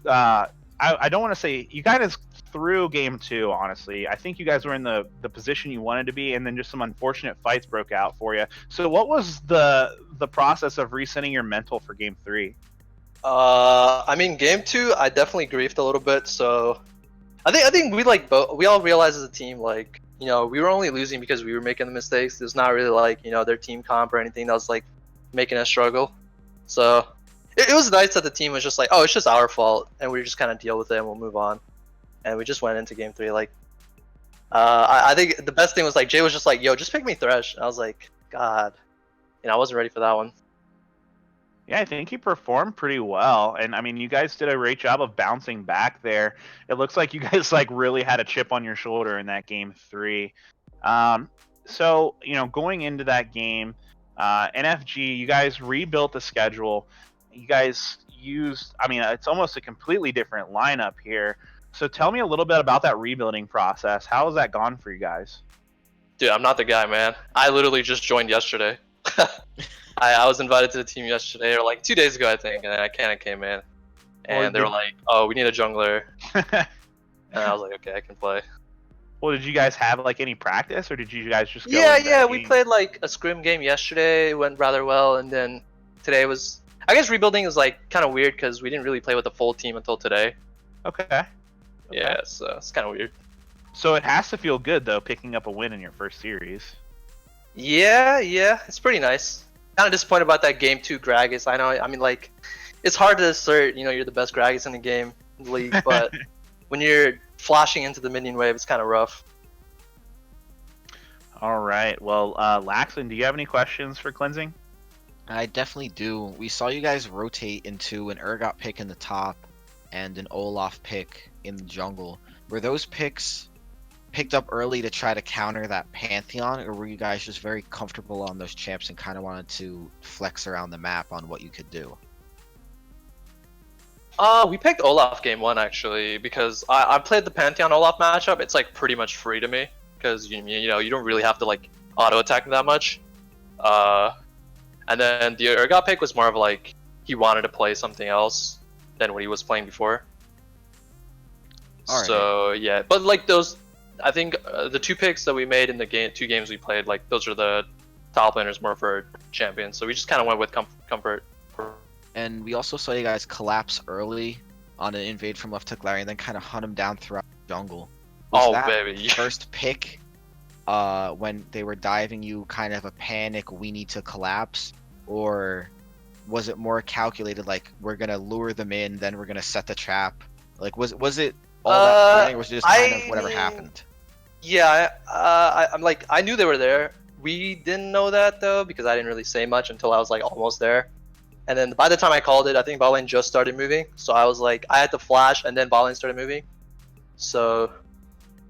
I don't want to say, you guys threw game 2, honestly. I think you guys were in the position you wanted to be, and then just some unfortunate fights broke out for you. So what was the process of resetting your mental for game 3? I mean, game 2, I definitely griefed a little bit. So I think we all realized as a team, like, we were only losing because we were making the mistakes. There's not really like, their team comp or anything that was like making us struggle. So it was nice that the team was just like, oh, it's just our fault, and we just kind of deal with it and we'll move on. And we just went into game 3 like, I think the best thing was like Jay was just like, yo, just pick me Thresh. And I was like, God, I wasn't ready for that one. Yeah, I think he performed pretty well, and I mean, you guys did a great job of bouncing back there. It looks like you guys like really had a chip on your shoulder in that game 3. So going into that game, NFG, you guys rebuilt the schedule. You guys used, I mean, it's almost a completely different lineup here. So tell me a little bit about that rebuilding process. How has that gone for you guys? Dude, I'm not the guy, man. I literally just joined yesterday. I was invited to the team yesterday, or like 2 days ago, I think, and then I kind of came in, and they were like, "Oh, we need a jungler," and I was like, "Okay, I can play." Well, did you guys have like any practice, or did you guys just go Yeah, we played like a scrim game yesterday. It went rather well, and then today was, I guess rebuilding is like kind of weird because we didn't really play with the full team until today. Okay. Yeah, so it's kind of weird. So it has to feel good though, picking up a win in your first series. Yeah, it's pretty nice. Kind of disappointed about that game 2 Gragas. I know, I mean, like, it's hard to assert, you're the best Gragas in the game, in the league, but when you're flashing into the minion wave, it's kind of rough. All right. Well, Laxon, do you have any questions for Cleansing? I definitely do. We saw you guys rotate into an Urgot pick in the top and an Olaf pick in the jungle. Were those picks picked up early to try to counter that Pantheon, or were you guys just very comfortable on those champs and kind of wanted to flex around the map on what you could do? We picked Olaf game 1 actually because I played the Pantheon Olaf matchup. It's like pretty much free to me because you don't really have to like auto attack that much. And then the Urgot pick was more of like he wanted to play something else than what he was playing before. Alright. So yeah, but like those, I think the 2 picks that we made in the 2 games we played, like those are the top laners more for champions. So we just kind of went with comfort. And we also saw you guys collapse early on an invade from Left Hook Larry and then kind of hunt him down throughout the jungle. Was that baby. first pick when they were diving you kind of a panic, we need to collapse, or was it more calculated, like we're gonna lure them in, then we're gonna set the trap? Like was it all that planning, or was it just kind of whatever happened? Yeah, I'm like, I knew they were there. We didn't know that though, because I didn't really say much until I was like almost there. And then by the time I called it, I think bot lane just started moving. So I was like, I had to flash, and then bot lane started moving. So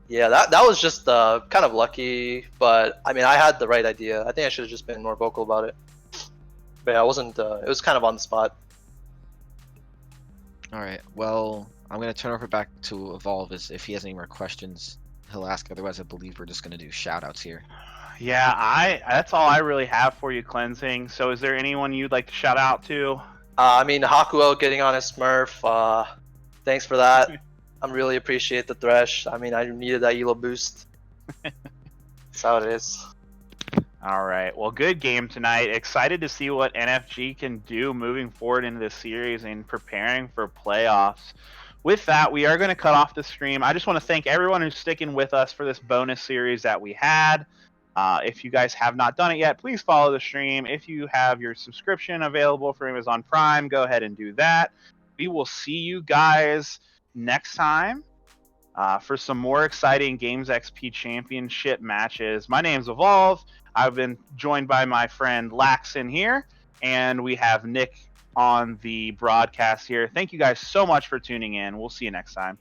yeah, that was just kind of lucky. But I mean, I had the right idea. I think I should have just been more vocal about it. But yeah, I wasn't. It was kind of on the spot. All right. Well, I'm gonna turn over back to Evolve. As if he has any more questions, he'll ask. Otherwise, I believe we're just gonna do shout outs here. Yeah, that's all I really have for you, Cleansing. So is there anyone you'd like to shout out to? I mean, Hakuo getting on his Smurf. Thanks for that. I really appreciate the Thresh. I mean, I needed that elo boost. That's how it is. All right. Well, good game tonight. Excited to see what NFG can do moving forward into this series and preparing for playoffs. With that, we are going to cut off the stream. I just want to thank everyone who's sticking with us for this bonus series that we had. If you guys have not done it yet, please follow the stream. If you have your subscription available for Amazon Prime, go ahead and do that. We will see you guys next time for some more exciting Games XP Championship matches. My name's Evolve. I've been joined by my friend Laxon here, and we have Nick on the broadcast here. Thank you guys so much for tuning in. We'll see you next time.